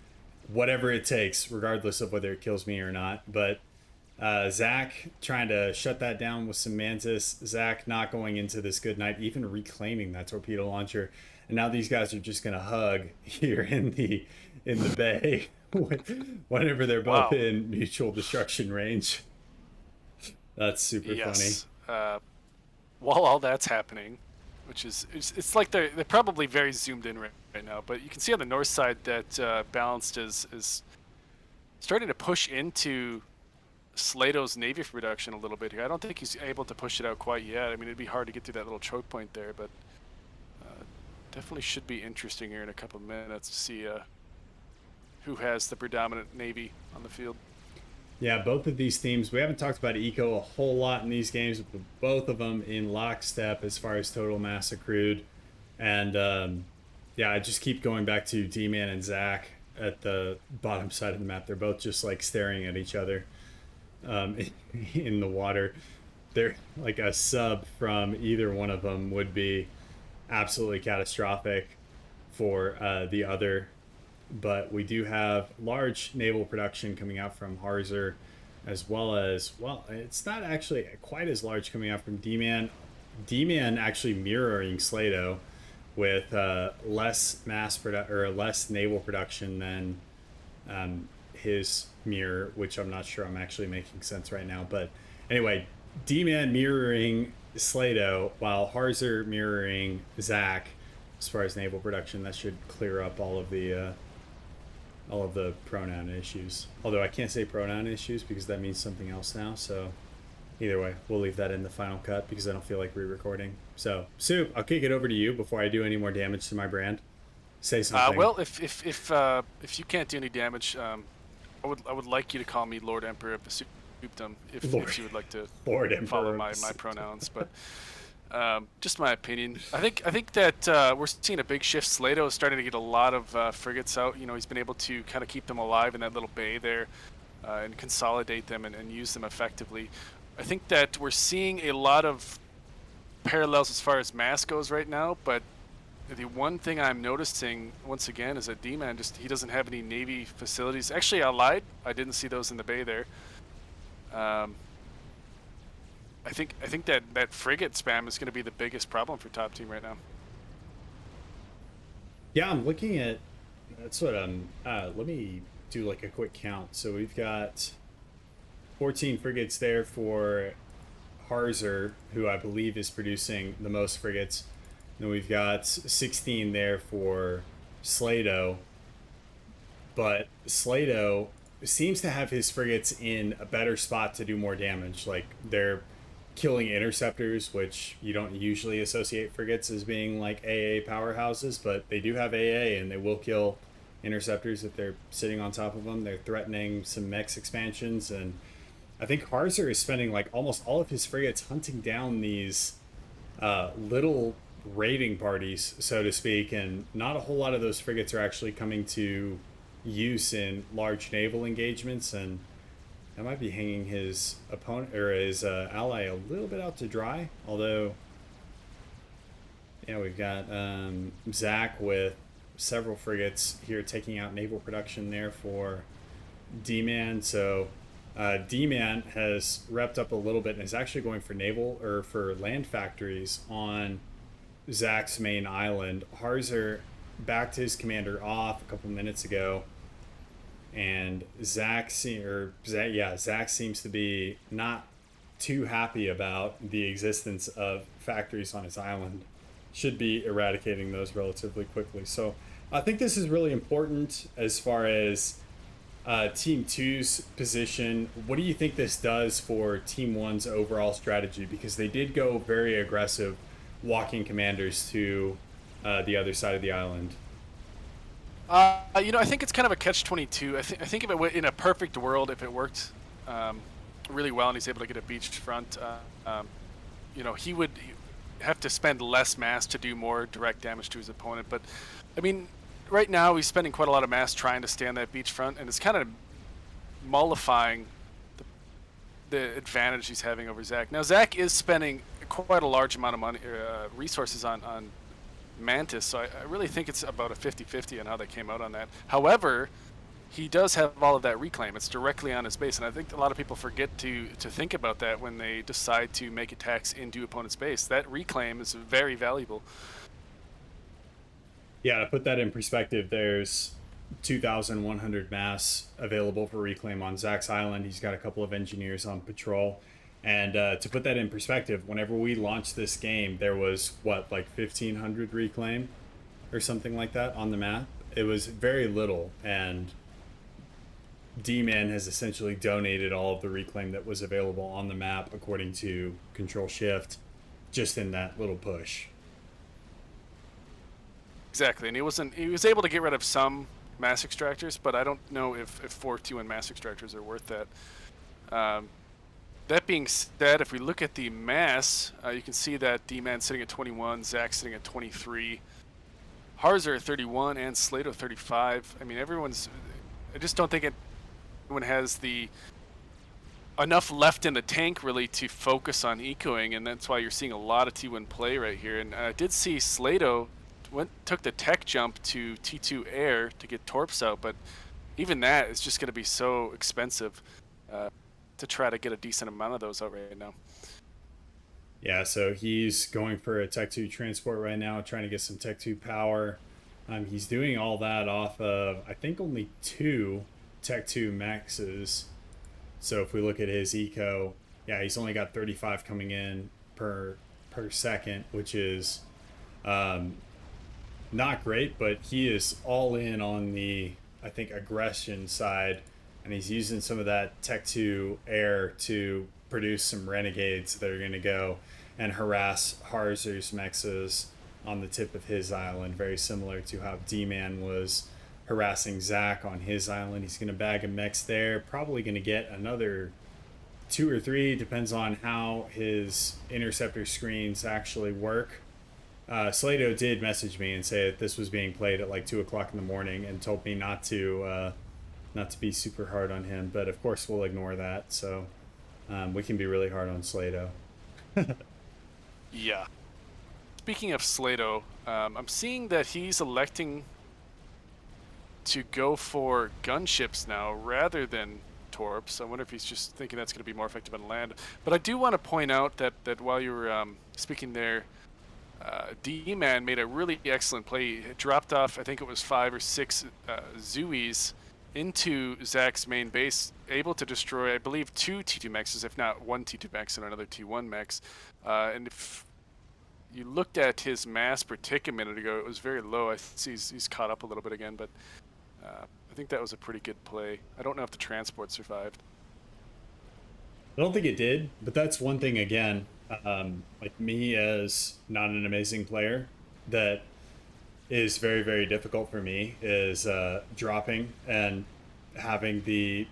whatever it takes, regardless of whether it kills me or not. But Zach trying to shut that down with some Mantis. Zach not going into this good night, even reclaiming that torpedo launcher. And now these guys are just going to hug here in the bay. Whenever they're both in mutual destruction range. That's super funny. While all that's happening, which is it's like they're probably very zoomed in right now, but you can see on the north side that Balanced is starting to push into Slato's Navy production a little bit here. I don't think he's able to push it out quite yet. I mean, it'd be hard to get through that little choke point there, but definitely should be interesting here in a couple of minutes to see who has the predominant Navy on the field. Yeah, both of these teams, we haven't talked about eco a whole lot in these games, but both of them in lockstep as far as total mass accrued. And yeah, I just keep going back to D-Man and Zach at the bottom side of the map. They're both just like staring at each other in the water. They're like a sub from either one of them would be absolutely catastrophic for the other. But we do have large naval production coming out from Harzer, as well as, well, it's not actually quite as large coming out from D-Man. D-Man actually mirroring Slato with less naval production than his mirror, which I'm not sure I'm actually making sense right now. But anyway, D-Man mirroring Slato while Harzer mirroring Zach. As far as naval production, that should clear up all of the pronoun issues. Although I can't say pronoun issues because that means something else now. So either way, we'll leave that in the final cut because I don't feel like re-recording. So, Soup, I'll kick it over to you before I do any more damage to my brand. Say something. Well, if you can't do any damage, I would like you to call me Lord Emperor of the Soupdom if you would like to Lord Emperor follow my pronouns. But just my opinion. I think that we're seeing a big shift. Slato is starting to get a lot of frigates out. You know, he's been able to kind of keep them alive in that little bay there and consolidate them and use them effectively. I think that we're seeing a lot of parallels as far as mass goes right now, but the one thing I'm noticing once again is that D-Man he doesn't have any Navy facilities. Actually, I lied. I didn't see those in the bay there. I think that frigate spam is going to be the biggest problem for top team right now. Yeah, I'm looking at. That's what I'm. Let me do like a quick count. So we've got 14 frigates there for Harzer, who I believe is producing the most frigates. Then we've got 16 there for Slato. But Slato seems to have his frigates in a better spot to do more damage. Like they're killing interceptors, which you don't usually associate frigates as being like AA powerhouses, but they do have AA and they will kill interceptors if they're sitting on top of them. They're threatening some mechs expansions, and I think Harzer is spending like almost all of his frigates hunting down these little raiding parties, so to speak, and not a whole lot of those frigates are actually coming to use in large naval engagements, and that might be hanging his opponent or his ally a little bit out to dry. Although, yeah, we've got Zach with several frigates here taking out naval production there for D-Man. So D-Man has repped up a little bit and is actually going for naval or for land factories on Zach's main island. Harzer backed his commander off a couple minutes ago, and Zach seems to be not too happy about the existence of factories on his island. Should be eradicating those relatively quickly. So I think this is really important as far as Team 2's position. What do you think this does for Team 1's overall strategy? Because they did go very aggressive walking commanders to the other side of the island. I think it's kind of a catch-22. I think if it went in a perfect world, if it worked really well and he's able to get a beached front, he would have to spend less mass to do more direct damage to his opponent. But, I mean, right now he's spending quite a lot of mass trying to stay on that beach front, and it's kind of mollifying the advantage he's having over Zach. Now, Zach is spending quite a large amount of money, resources on Mantis, so I really think it's about a 50-50 on how they came out on that. However, he does have all of that reclaim. It's directly on his base, and I think a lot of people forget to think about that when they decide to make attacks into opponent's base. That reclaim is very valuable. Yeah, to put that in perspective, there's 2,100 mass available for reclaim on Zach's island. He's got a couple of engineers on patrol. And to put that in perspective, whenever we launched this game, there was, like 1,500 reclaim or something like that on the map. It was very little, and D-Man has essentially donated all of the reclaim that was available on the map according to Control Shift, just in that little push. Exactly, and he was able to get rid of some mass extractors, but I don't know if 4-2 mass extractors are worth that. That being said, if we look at the mass, you can see that D-Man's sitting at 21, Zach's sitting at 23, Harzer at 31, and Slato 35. I mean, I just don't think anyone has enough left in the tank really to focus on ecoing, and that's why you're seeing a lot of T1 play right here. And I did see Slato took the tech jump to T2 air to get torps out, but even that is just going to be so expensive to try to get a decent amount of those out right now. Yeah, so he's going for a Tech 2 transport right now, trying to get some Tech 2 power. He's doing all that off of, I think, only 2 Tech 2 mexes. So if we look at his eco, yeah, he's only got 35 coming in per second, which is not great, but he is all in on the, I think, aggression side, and he's using some of that Tech 2 air to produce some renegades that are going to go and harass Harzer's mexes on the tip of his island, very similar to how D-Man was harassing Zach on his island. He's going to bag a mex there, probably going to get another 2 or 3, depends on how his interceptor screens actually work. Slato did message me and say that this was being played at like 2 o'clock in the morning and told me not to be super hard on him, but of course we'll ignore that. So we can be really hard on Slato. Yeah. Speaking of Slato, I'm seeing that he's electing to go for gunships now rather than torps. I wonder if he's just thinking that's going to be more effective on land. But I do want to point out that while you were speaking there, D-Man made a really excellent play. He dropped off, I think it was 5 or 6 Zooies into Zach's main base, able to destroy, I believe, 2 T2 mexes, if not 1 T2 mex and another T1 mex. And if you looked at his mass per tick a minute ago, it was very low. I see he's caught up a little bit again, but I think that was a pretty good play. I don't know if the transport survived. I don't think it did, but that's one thing again, like me as not an amazing player, that is very, very difficult for me is dropping and having the,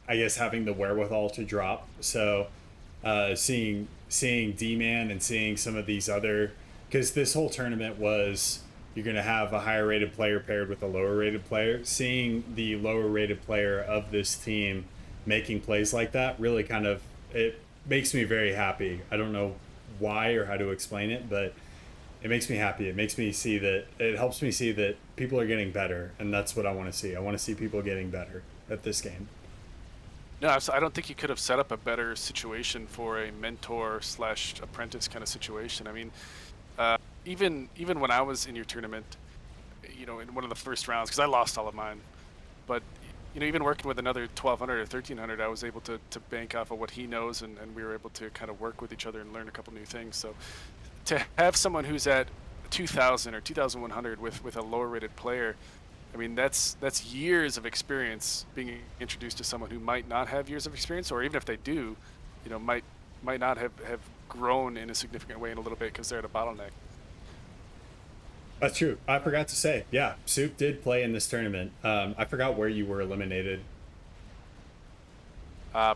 I guess, having the wherewithal to drop. So seeing D-Man and seeing some of these other, because this whole tournament was you're going to have a higher rated player paired with a lower rated player. Seeing the lower rated player of this team making plays like that really kind of, it makes me very happy. I don't know why or how to explain it, but it makes me happy. It makes me see that, it helps me see that people are getting better, and that's what I want to see. I want to see people getting better at this game. No, I don't think you could have set up a better situation for a mentor / apprentice kind of situation. I mean, even when I was in your tournament, you know, in one of the first rounds, because I lost all of mine, but you know, even working with another 1200 or 1300, I was able to bank off of what he knows, and we were able to kind of work with each other and learn a couple new things. So to have someone who's at 2000 or 2100 with a lower rated player, I mean, that's years of experience being introduced to someone who might not have years of experience, or even if they do, you know, might not have grown in a significant way in a little bit because they're at a bottleneck. That's true. I forgot to say, yeah, Soup did play in this tournament. I forgot where you were eliminated.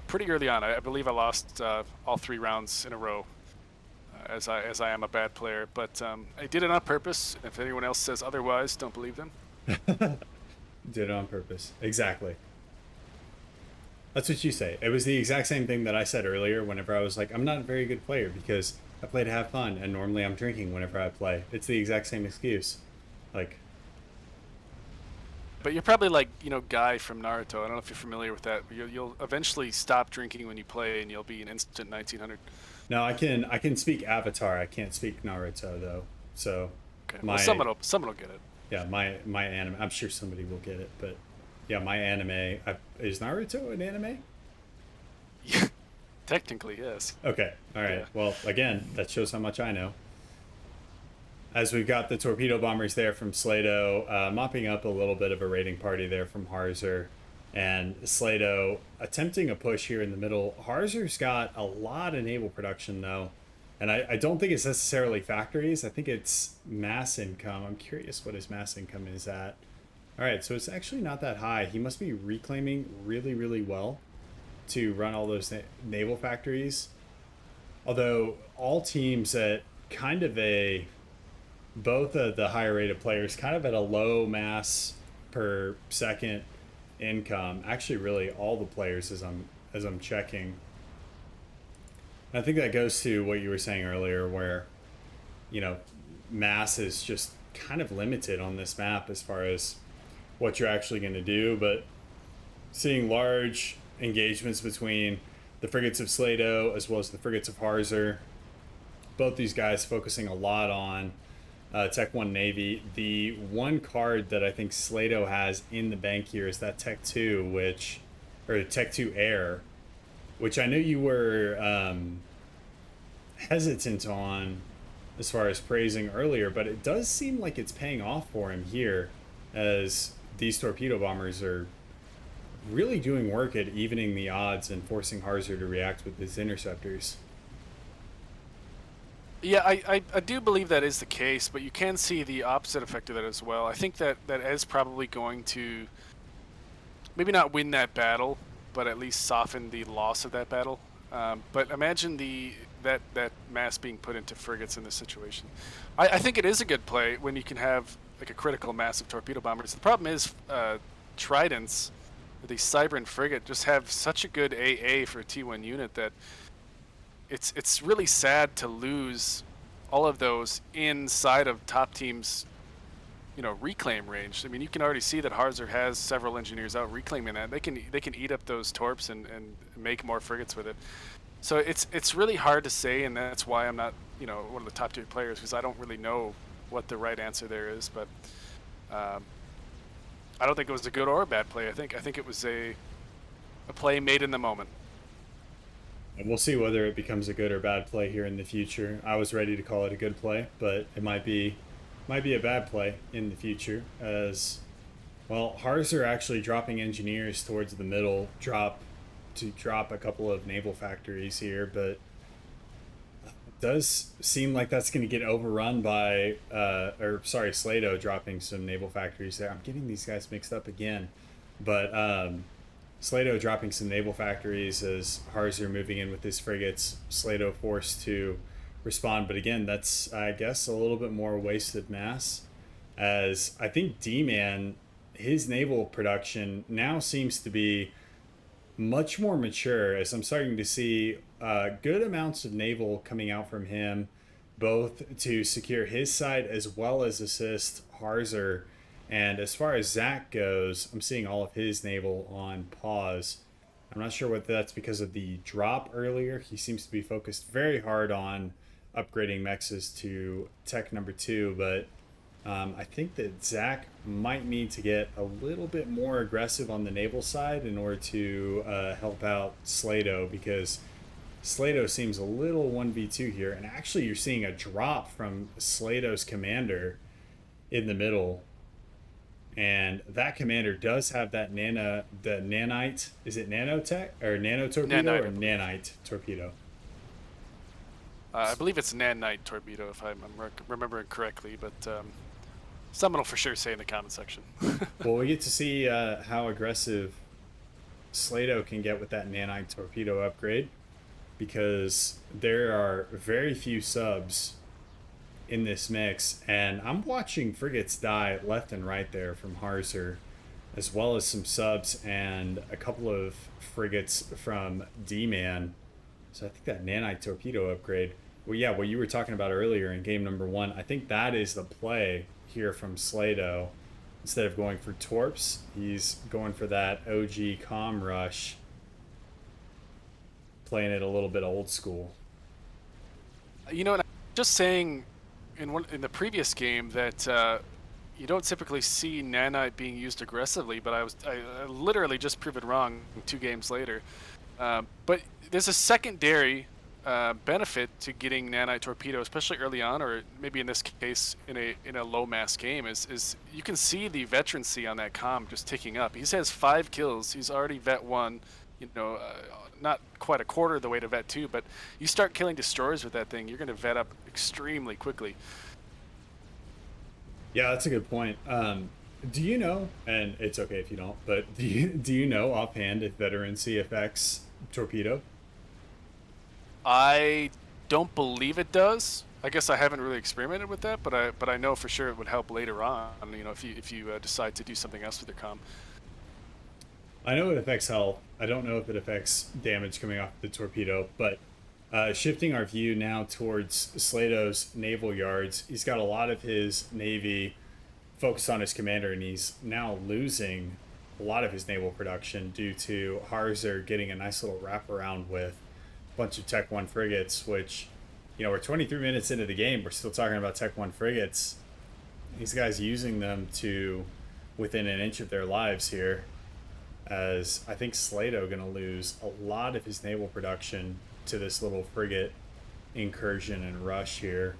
Pretty early on, I believe I lost all 3 rounds in a row, as I am a bad player. But I did it on purpose. If anyone else says otherwise, don't believe them. Did it on purpose. Exactly. That's what you say. It was the exact same thing that I said earlier whenever I was like, I'm not a very good player because I play to have fun, and normally I'm drinking whenever I play. It's the exact same excuse. Like, but you're probably like, you know, Guy from Naruto. I don't know if you're familiar with that. You'll eventually stop drinking when you play, and you'll be an instant 1900. no, I can speak Avatar. I can't speak Naruto though. So Okay, well, someone will get it. Yeah, my anime. I'm sure somebody will get it, but yeah, my anime. Is Naruto an anime? Yeah, technically, yes. Okay, all right. Yeah. Well, again, that shows how much I know. As we've got the torpedo bombers there from Slato, mopping up a little bit of a raiding party there from Harzer, and Slato attempting a push here in the middle. Harzer's got a lot of naval production though, and I don't think it's necessarily factories. I think it's mass income. I'm curious what his mass income is at. All right, so it's actually not that high. He must be reclaiming really, really well to run all those naval factories. Although all teams at kind of both of the higher rated players kind of at a low mass per second income. Actually, really all the players as I'm checking. I think that goes to what you were saying earlier, where, you know, mass is just kind of limited on this map as far as what you're actually going to do. But seeing large engagements between the frigates of Slato as well as the frigates of Harzer, both these guys focusing a lot on Tech 1 Navy. The one card that I think Slato has in the bank here is that Tech 2, or Tech 2 Air, which I know you were hesitant on as far as praising earlier, but it does seem like it's paying off for him here, as these torpedo bombers are really doing work at evening the odds and forcing Harzer to react with his interceptors. Yeah, I do believe that is the case, but you can see the opposite effect of that as well. I think that is probably going to maybe not win that battle, but at least soften the loss of that battle. But imagine that mass being put into frigates in this situation. I think it is a good play when you can have like a critical mass of torpedo bombers. The problem is Tridents, the Cybran frigate, just have such a good AA for a T1 unit that it's really sad to lose all of those inside of top teams, reclaim range. I mean, you can already see that Harzer has several engineers out reclaiming that. They can eat up those torps and make more frigates with it. So it's really hard to say, and that's why I'm not one of the top tier players, because I don't really know what the right answer there is. But I don't think it was a good or a bad play. I think it was a play made in the moment. And we'll see whether it becomes a good or bad play here in the future. I was ready to call it a good play, but it might be a bad play in the future, as well. Harzer actually dropping engineers towards the middle, drop a couple of naval factories here, but it does seem like that's going to get overrun by Slato dropping some naval factories there. I'm getting these guys mixed up again, but Slato dropping some naval factories as Harzer moving in with his frigates. Slato forced to respond, but again, that's, I guess, a little bit more wasted mass, as I think D-Man, his naval production now seems to be much more mature, as I'm starting to see good amounts of naval coming out from him, both to secure his side as well as assist Harzer. And as far as Zach goes, I'm seeing all of his naval on pause. I'm not sure whether that's because of the drop earlier. He seems to be focused very hard on upgrading mexes to tech number 2, but I think that Zach might need to get a little bit more aggressive on the naval side in order to help out Slato, because Slato seems a little 1v2 here. And actually, you're seeing a drop from Slato's commander in the middle. And that commander does have that nanite. Is it nanotech or nano torpedo Nanite, or nanite torpedo? I believe it's nanite torpedo, if I'm remembering correctly, but someone will for sure say in the comment section. Well, we get to see how aggressive Slato can get with that nanite torpedo upgrade, because there are very few subs in this mix, and I'm watching frigates die left and right there from Harzer, as well as some subs and a couple of frigates from D-Man. So I think that nanite torpedo upgrade, well, yeah, what you were talking about earlier in game number 1, I think that is the play here from Slato. Instead of going for torps, he's going for that OG comm rush, playing it a little bit old school. And I'm just saying in the previous game that you don't typically see nanite being used aggressively, but I literally just proved it wrong 2 games later. But there's a secondary benefit to getting nanite torpedo, especially early on, or maybe in this case in a low mass game, is you can see the veterancy on that comm just ticking up. He has 5 kills. He's already vet 1. Not quite a quarter of the way to vet 2, but you start killing destroyers with that thing, you're going to vet up extremely quickly. Yeah, that's a good point. Do you know, and it's okay if you don't, but do you know offhand if veterancy affects torpedo? I don't believe it does. I guess I haven't really experimented with that, but I know for sure it would help later on. If you decide to do something else with your comm. I know it affects health. I don't know if it affects damage coming off the torpedo, but shifting our view now towards Slato's naval yards, he's got a lot of his navy focused on his commander, and he's now losing a lot of his naval production due to Harzer getting a nice little wraparound with a bunch of Tech 1 frigates, which we're 23 minutes into the game. We're still talking about Tech 1 frigates. These guys using them to within an inch of their lives here, as I think Slato going to lose a lot of his naval production to this little frigate incursion and rush here.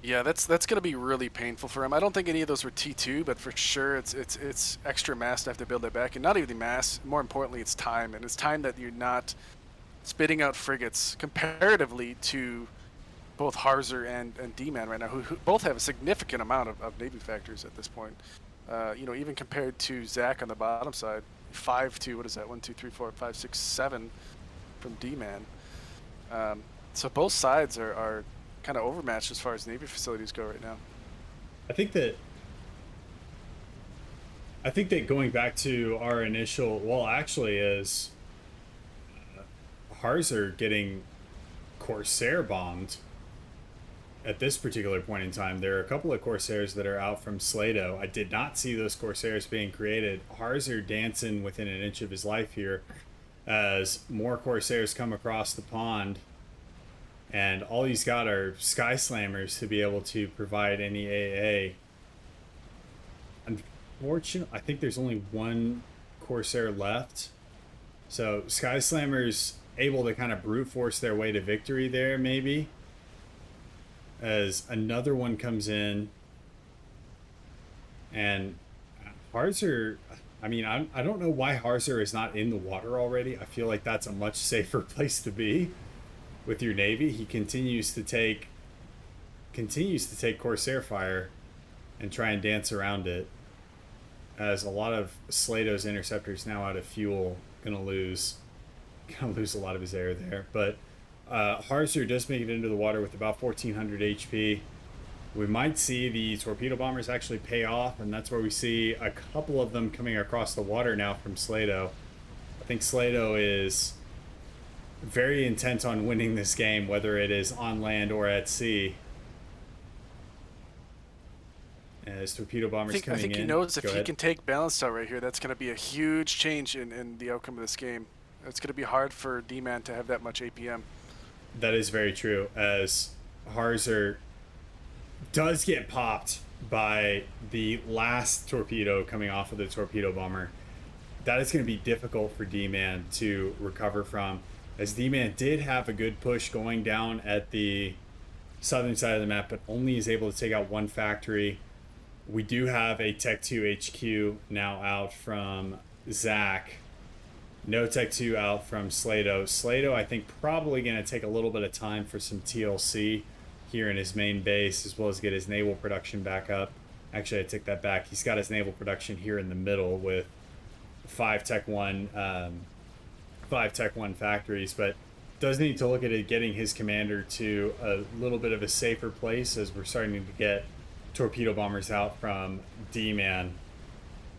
Yeah, that's going to be really painful for him. I don't think any of those were T2, but for sure it's extra mass to have to build it back, and not even the mass. More importantly, it's time, and it's time that you're not spitting out frigates comparatively to both Harzer and D-Man right now, who both have a significant amount of Navy factors at this point. Even compared to Zach on the bottom side, 5 to, what is that, 1, 2, 3, 4, 5, 6, 7 from D-Man. So both sides are kind of overmatched as far as Navy facilities go right now. I think that going back to our initial, well, actually, is Harzer getting Corsair bombed at this particular point in time. There are a couple of Corsairs that are out from Slato. I did not see those Corsairs being created. Harzer dancing within an inch of his life here as more Corsairs come across the pond. And all he's got are Sky Slammers to be able to provide any AA. Unfortunately, I think there's only one Corsair left. So Sky Slammers able to kind of brute force their way to victory there, maybe. As another one comes in. And Harzer, I mean, I don't know why Harzer is not in the water already. I feel like that's a much safer place to be with your Navy. He continues to take Corsair fire and try and dance around it, as a lot of Slato's interceptors now out of fuel, gonna lose a lot of his air there. But Harzer does make it into the water with about 1400 HP. We might see the torpedo bombers actually pay off, and that's where we see a couple of them coming across the water now from Slato. I think Slato is very intent on winning this game, whether it is on land or at sea. As torpedo bombers coming in. I think he knows if he can take balanced out right here, that's going to be a huge change in the outcome of this game. It's going to be hard for D-Man to have that much APM. That is very true, as Harzer does get popped by the last torpedo coming off of the torpedo bomber. That is going to be difficult for D-Man to recover from, as D-Man did have a good push going down at the southern side of the map, but only is able to take out one factory. We do have a Tech 2 HQ now out from Zach. No Tech 2 out from Slato. Slato, I think, probably going to take a little bit of time for some TLC here in his main base, as well as get his naval production back up. Actually, I take that back. He's got his naval production here in the middle with 5 Tech 1 factories, but does need to look at it getting his commander to a little bit of a safer place, as we're starting to get torpedo bombers out from D-Man.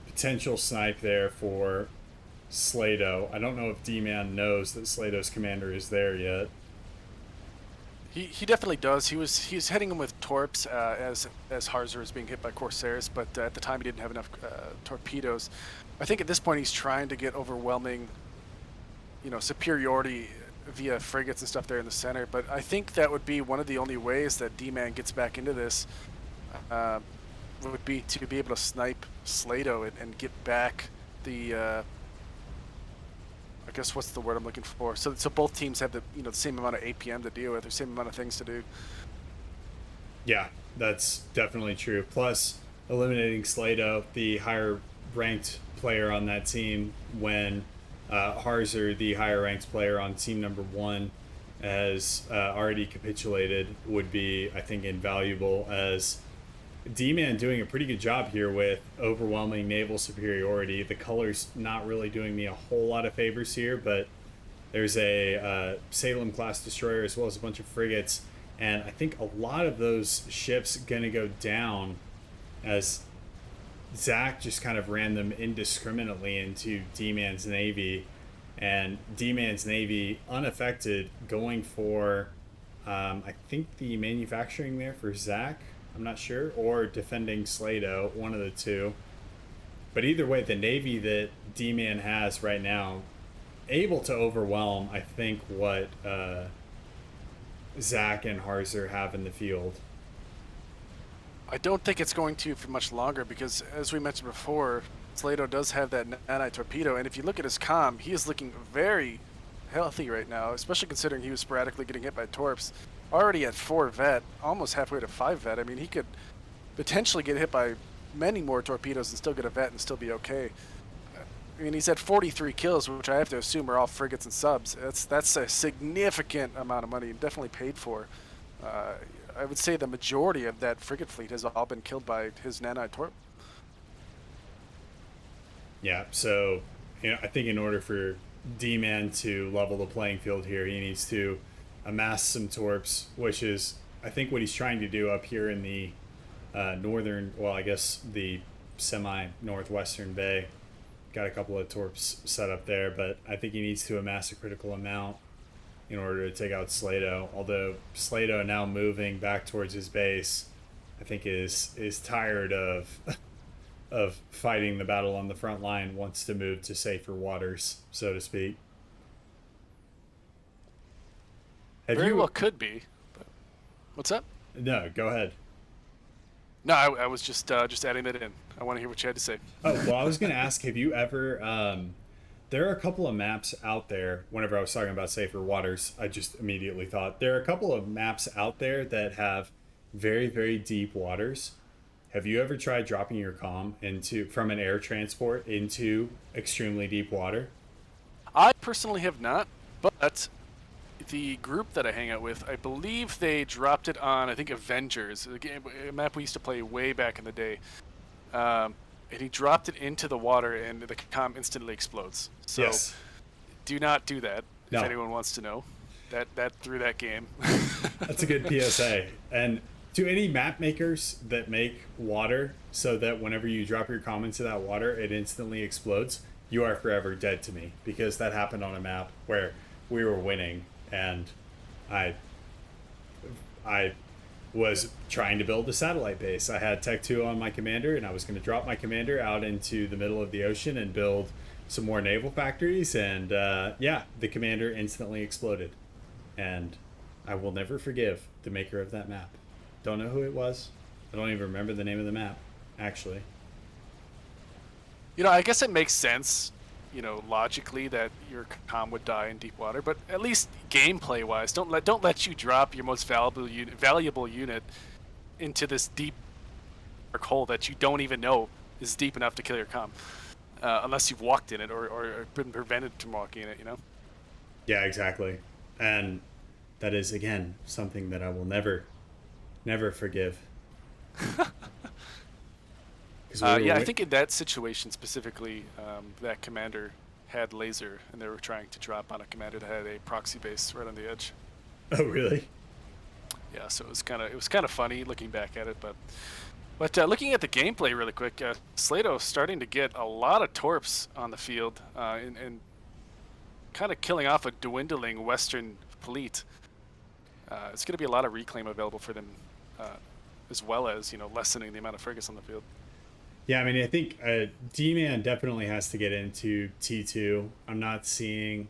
Potential snipe there for Slato. I don't know if D-Man knows that Slato's commander is there yet. He definitely does. He was heading him with torps as Harzer was being hit by Corsairs, but at the time he didn't have enough torpedoes. I think at this point he's trying to get overwhelming, superiority via frigates and stuff there in the center. But I think that would be one of the only ways that D-Man gets back into this. Would be to be able to snipe Slato and get back the I guess what's the word I'm looking for? So both teams have the same amount of APM to deal with, or same amount of things to do. Yeah, that's definitely true. Plus, eliminating Slato, the higher ranked player on that team, when Harzer, the higher ranked player on team number 1, has already capitulated, would be, I think, invaluable, as D-Man doing a pretty good job here with overwhelming naval superiority. The colors not really doing me a whole lot of favors here, but there's a Salem class destroyer as well as a bunch of frigates, and I think a lot of those ships gonna go down, as Zach just kind of ran them indiscriminately into D-Man's navy, and D-Man's navy unaffected, going for I think the manufacturing there for Zach, I'm not sure, or defending Slato, one of the two. But either way, the navy that D-Man has right now able to overwhelm, I think, what Zach and Harzer have in the field. I don't think it's going to for much longer because, as we mentioned before, Slato does have that nanite torpedo, and if you look at his comm, he is looking very healthy right now, especially considering he was sporadically getting hit by torps. Already at 4 vet, almost halfway to 5 vet. I mean, he could potentially get hit by many more torpedoes and still get a vet and still be okay. I mean, he's at 43 kills, which I have to assume are all frigates and subs. That's a significant amount of money, definitely paid for. I would say the majority of that frigate fleet has all been killed by his nanite torp. Yeah, so I think in order for D-Man to level the playing field here, he needs to amass some torps, which is I think what he's trying to do up here in the northern, well, I guess the semi-northwestern bay. Got a couple of torps set up there, but I think he needs to amass a critical amount in order to take out Slato. Although Slato now moving back towards his base, I think is tired of of fighting the battle on the front line, wants to move to safer waters, so to speak. Very well could be. But what's up? No, go ahead. No, I was just adding that in. I want to hear what you had to say. Oh, well, I was going to ask, have you ever... there are a couple of maps out there. Whenever I was talking about safer waters, I just immediately thought there are a couple of maps out there that have very, very deep waters. Have you ever tried dropping your comm from an air transport into extremely deep water? I personally have not, but the group that I hang out with, I believe they dropped it on, I think, Avengers, a map we used to play way back in the day. And he dropped it into the water, and the comm instantly explodes. So Yes. do not do that, No. if anyone wants to know. That through that game. That's a good PSA. And to any map makers that make water so that whenever you drop your comm into that water, it instantly explodes, you are forever dead to me, because that happened on a map where we were winning and I was trying to build a satellite base. I had Tech 2 on my commander, and I was going to drop my commander out into the middle of the ocean and build some more naval factories, and yeah, the commander instantly exploded. And I will never forgive the maker of that map. Don't know who it was. I don't even remember the name of the map, actually. I guess it makes sense, logically that your comm would die in deep water, but at least gameplay-wise, don't let you drop your most valuable unit into this deep dark hole that you don't even know is deep enough to kill your comm, unless you've walked in it or been prevented from walking in it. Yeah, exactly. And that is, again, something that I will never forgive. I think in that situation specifically, that commander had laser, and they were trying to drop on a commander that had a proxy base right on the edge. Oh, really? Yeah, so it was kind of funny looking back at it, but looking at the gameplay really quick, Slato starting to get a lot of torps on the field, and kind of killing off a dwindling Western fleet. It's going to be a lot of reclaim available for them, as well as lessening the amount of frigates on the field. Yeah, I mean, I think D-Man definitely has to get into T2. I'm not seeing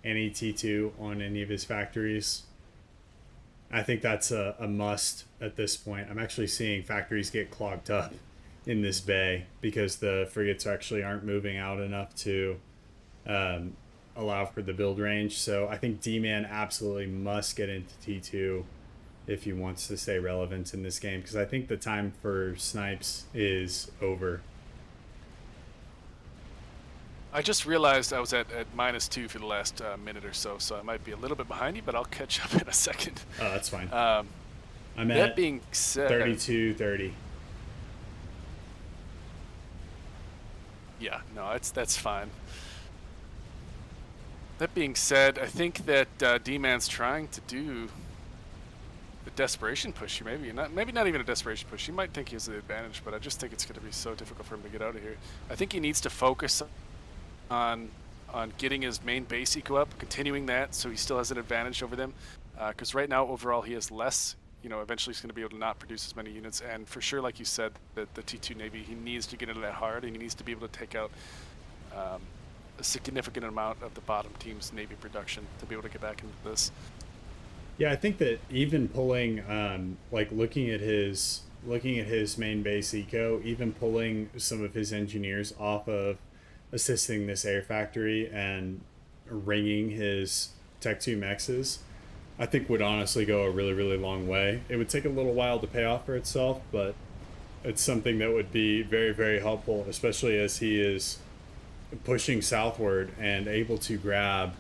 any T2 on any of his factories. I think that's a must at this point. I'm actually seeing factories get clogged up in this bay because the frigates actually aren't moving out enough to allow for the build range. So I think D-Man absolutely must get into T2 if he wants to stay relevant in this game, because I think the time for snipes is over. I just realized I was at -2 for the last minute or so I might be a little bit behind you, but I'll catch up in a second. Oh, that's fine. I'm That at being said, 32-30. Yeah, no, that's fine. That being said, I think that D-Man's trying to do the desperation push here. Maybe not even a desperation push. He might think he has the advantage, but I just think it's going to be so difficult for him to get out of here. I think he needs to focus on getting his main base eco up, continuing that, so he still has an advantage over them. Because right now, overall, he has less. Eventually he's going to be able to not produce as many units, and for sure, like you said, the T2 Navy, he needs to get into that hard, and he needs to be able to take out a significant amount of the bottom team's Navy production to be able to get back into this. Yeah, I think that even pulling, like looking at his main base eco, even pulling some of his engineers off of assisting this air factory and ringing his Tech 2 mexes, I think would honestly go a really, really long way. It would take a little while to pay off for itself, but it's something that would be very, very helpful, especially as he is pushing southward and able to grab,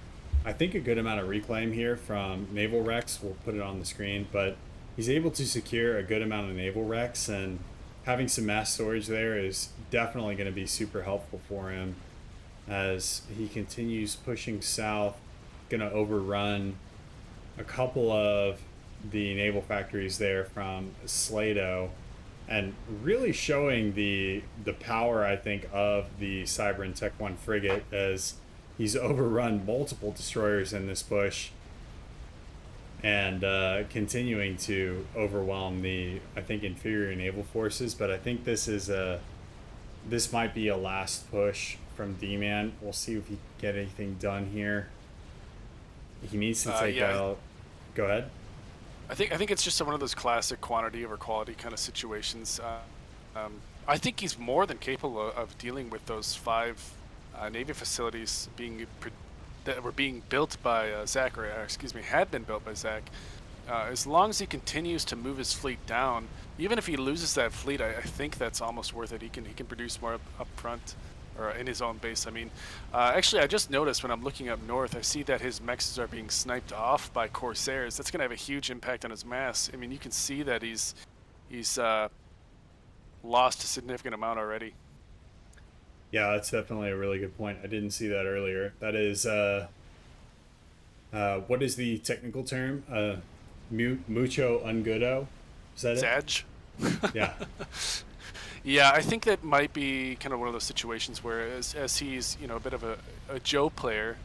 I think, a good amount of reclaim here from naval wrecks. We'll put it on the screen, but he's able to secure a good amount of naval wrecks, and having some mass storage there is definitely going to be super helpful for him as he continues pushing south. Going to overrun a couple of the naval factories there from Slato, and really showing the power, I think, of the Cybran Tech 1 frigate as he's overrun multiple destroyers in this push and continuing to overwhelm the, I think, inferior naval forces. But I think this might be a last push from D-Man. We'll see if he can get anything done here. He needs to take out. Go ahead. I think it's just one of those classic quantity over quality kind of situations. I think he's more than capable of dealing with those 5 Navy facilities that were being built by Zach, or excuse me, had been built by Zach. As long as he continues to move his fleet down, even if he loses that fleet, I think that's almost worth it. He can produce more up front, or in his own base. I mean, actually, I just noticed when I'm looking up north, I see that his mexes are being sniped off by Corsairs. That's going to have a huge impact on his mass. I mean, you can see that he's lost a significant amount already. Yeah, that's definitely a really good point. I didn't see that earlier. That is, what is the technical term? Mucho ungudo? Is that Zaj? it? Yeah. Yeah, I think that might be kind of one of those situations where, as he's a bit of a Joe player,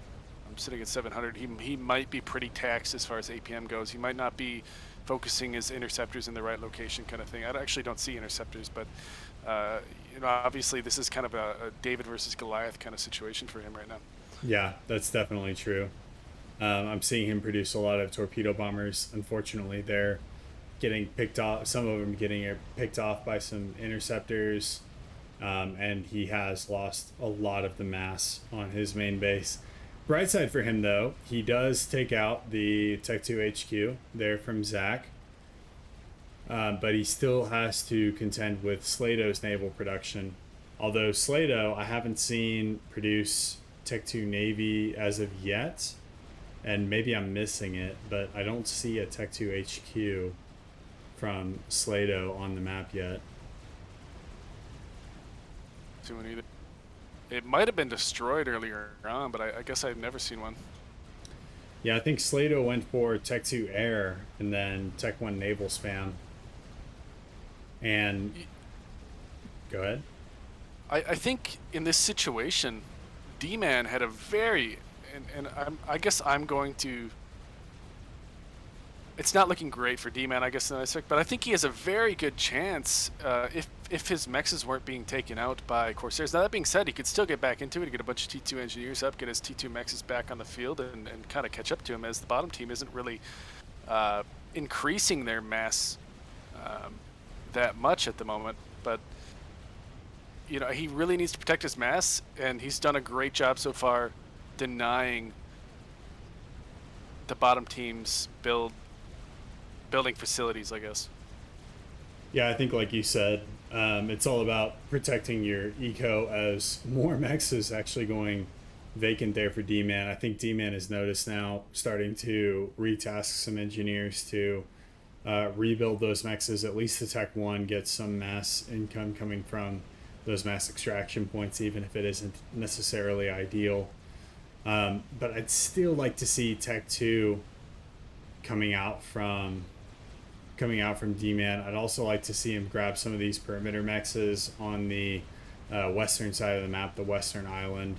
I'm sitting at 700. He might be pretty taxed as far as APM goes. He might not be focusing his interceptors in the right location, kind of thing. I actually don't see interceptors, but obviously this is kind of a David versus Goliath kind of situation for him right now. Yeah, that's definitely true. I'm seeing him produce a lot of torpedo bombers. Unfortunately, they're getting picked off. Some of them getting picked off by some interceptors, and he has lost a lot of the mass on his main base. Bright side for him, though, he does take out the Tech 2 HQ there from Zach, but he still has to contend with Slato's naval production. Although Slato, I haven't seen produce Tech 2 Navy as of yet, and maybe I'm missing it, but I don't see a Tech 2 HQ from Slato on the map yet. Either. It might have been destroyed earlier on, but I guess I've never seen one. Yeah, I think Slato went for Tech 2 Air and then Tech 1 Naval spam. And go ahead. I think in this situation, D-Man had a very, and I guess I'm going to. It's not looking great for D-Man, I guess, in that aspect, but I think he has a very good chance if his mexes weren't being taken out by Corsairs. Now, that being said, he could still get back into it, get a bunch of T2 engineers up, get his T2 mexes back on the field, and kind of catch up to him, as the bottom team isn't really increasing their mass that much at the moment. But, he really needs to protect his mass, and he's done a great job so far denying the bottom team's building facilities, I guess. Yeah, I think like you said, it's all about protecting your eco as more mechs is actually going vacant there for D-Man. I think D-Man has noticed now, starting to retask some engineers to rebuild those mexes. At least the Tech 1 gets some mass income coming from those mass extraction points, even if it isn't necessarily ideal. But I'd still like to see Tech 2 coming out from D-Man. I'd also like to see him grab some of these perimeter mexes on the western side of the map, the western island.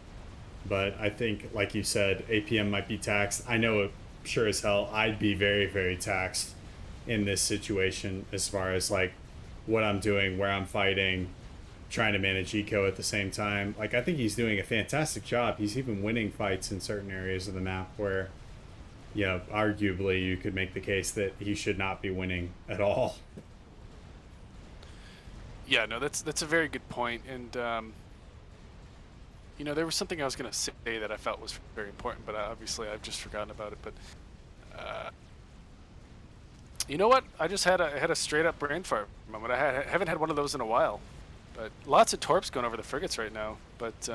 But I think, like you said, APM might be taxed. I know, sure as hell, I'd be very, very taxed in this situation as far as like what I'm doing, where I'm fighting, trying to manage eco at the same time. Like, I think he's doing a fantastic job. He's even winning fights in certain areas of the map where, arguably you could make the case that he should not be winning at all. Yeah, no, that's a very good point. And there was something I was going to say that I felt was very important, but obviously I've just forgotten about it. But you know what? I just had a straight up brain fart moment. I haven't had one of those in a while. But lots of torps going over the frigates right now. But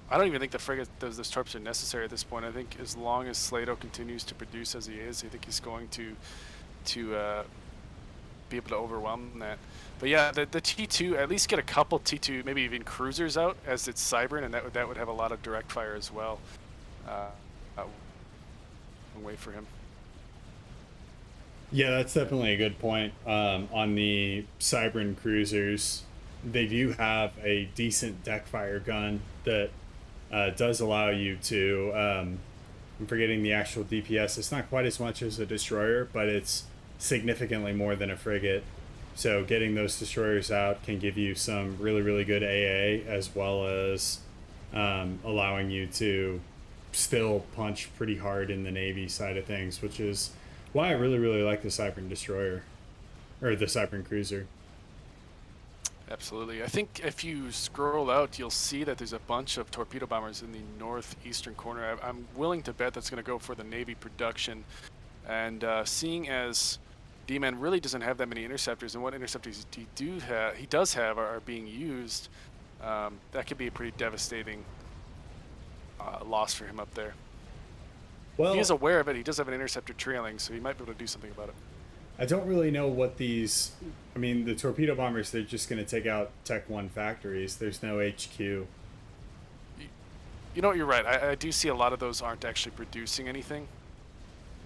I don't even think those torps are necessary at this point. I think as long as Slato continues to produce as he is, I think he's going to be able to overwhelm that. But yeah, the T2, at least get a couple T2, maybe even cruisers out as it's Cybern, and that would have a lot of direct fire as well. Way for him. Yeah, that's definitely a good point. On the Cybern cruisers, they do have a decent deck fire gun that does allow you to. I'm forgetting the actual DPS. It's not quite as much as a destroyer, but it's significantly more than a frigate. So getting those destroyers out can give you some really, really good AA, as well as allowing you to still punch pretty hard in the Navy side of things, which is why I really, really like the Cybern destroyer, or the Cybern cruiser. Absolutely. I think if you scroll out, you'll see that there's a bunch of torpedo bombers in the northeastern corner. I'm willing to bet that's going to go for the Navy production. And seeing as D-Man really doesn't have that many interceptors, and what interceptors he does have are being used, that could be a pretty devastating loss for him up there. Well, he is aware of it. He does have an interceptor trailing, so he might be able to do something about it. I don't really know what these. I mean, the torpedo bombers, they're just going to take out Tech 1 factories. There's no HQ. You know what? You're right. I do see a lot of those aren't actually producing anything.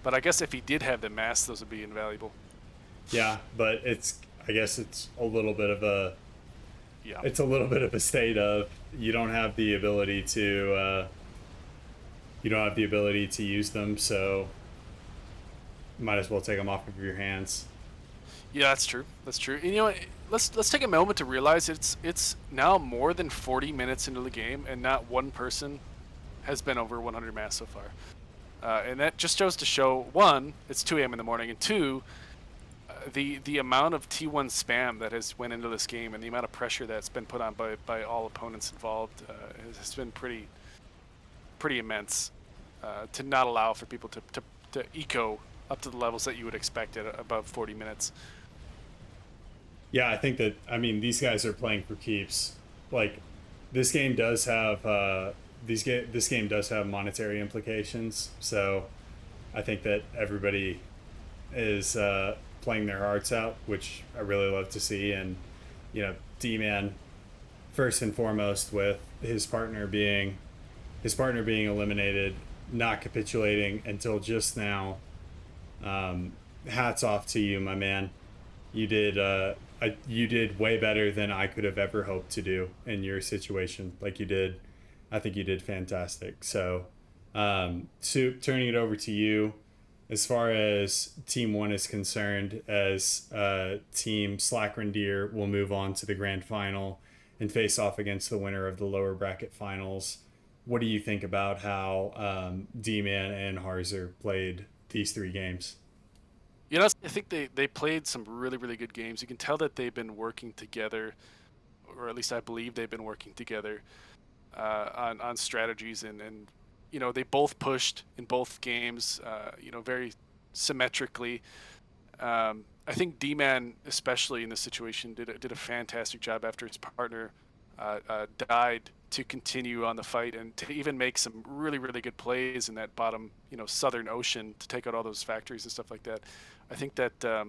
But I guess if he did have the mass, those would be invaluable. Yeah, but I guess it's a little bit of a. Yeah. It's a little bit of a state of you don't have the ability to. You don't have the ability to use them, so might as well take them off of your hands. Yeah, that's true. That's true. And, let's take a moment to realize it's now more than 40 minutes into the game, and not one person has been over 100 mass so far. And that just goes to show, one, it's 2 a.m. in the morning, and two, the amount of T1 spam that has went into this game and the amount of pressure that's been put on by all opponents involved has been pretty immense to not allow for people to eco up to the levels that you would expect at above 40 minutes. Yeah, I think that, these guys are playing for keeps. Like, this game does have this game does have monetary implications, so I think that everybody is playing their hearts out, which I really love to see. And D-Man, first and foremost, with his partner being eliminated, not capitulating until just now. Hats off to you, my man. You did way better than I could have ever hoped to do in your situation. Like you did, I think you did fantastic. So, Soup, turning it over to you. As far as Team 1 is concerned, as Team Slackrendeer will move on to the grand final and face off against the winner of the lower bracket finals. What do you think about how D-Man and Harzer played these 3 games? I think they played some really, really good games. You can tell that they've been working together, or at least I believe they've been working together on strategies, and they both pushed in both games, very symmetrically. I think D-Man, especially in this situation, did a fantastic job after his partner died, to continue on the fight and to even make some really, really good plays in that bottom, southern ocean to take out all those factories and stuff like that. I think that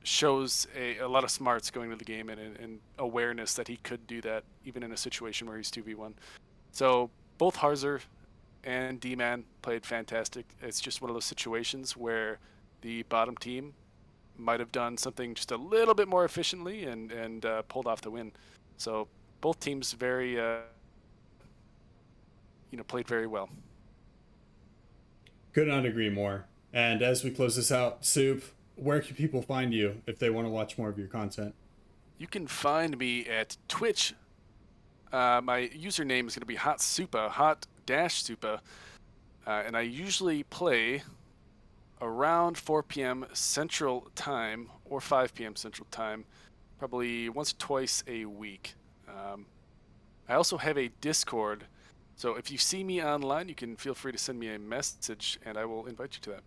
shows a lot of smarts going into the game and awareness that he could do that even in a situation where he's 2v1. So both Harzer and D-Man played fantastic. It's just one of those situations where the bottom team might have done something just a little bit more efficiently and pulled off the win. So both teams very, played very well. Could not agree more. And as we close this out, Soup, where can people find you if they want to watch more of your content? you can find me at Twitch. My username is going to be HotSoupa, hot-supa, and I usually play around 4 p.m. Central Time or 5 p.m. Central Time, probably once or twice a week. I also have a Discord, so if you see me online, you can feel free to send me a message, and I will invite you to that.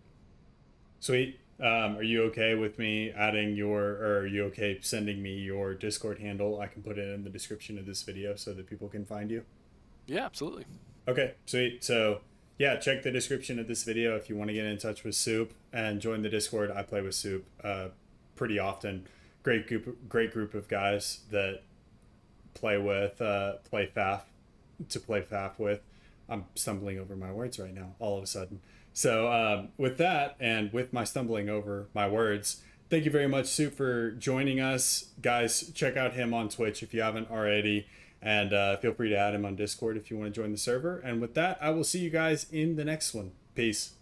Sweet. Are you okay with me adding or are you okay sending me your Discord handle? I can put it in the description of this video so that people can find you. Yeah, absolutely. Okay, sweet. So yeah, check the description of this video if you want to get in touch with Soup and join the Discord. I play with Soup pretty often. Great group of guys that play FAF to play FAF with. I'm stumbling over my words right now all of a sudden. So with that, and with my stumbling over my words, thank you very much, Soup, for joining us. Guys, check out him on Twitch if you haven't already, and feel free to add him on Discord if you want to join the server. And with that, I will see you guys in the next one. Peace.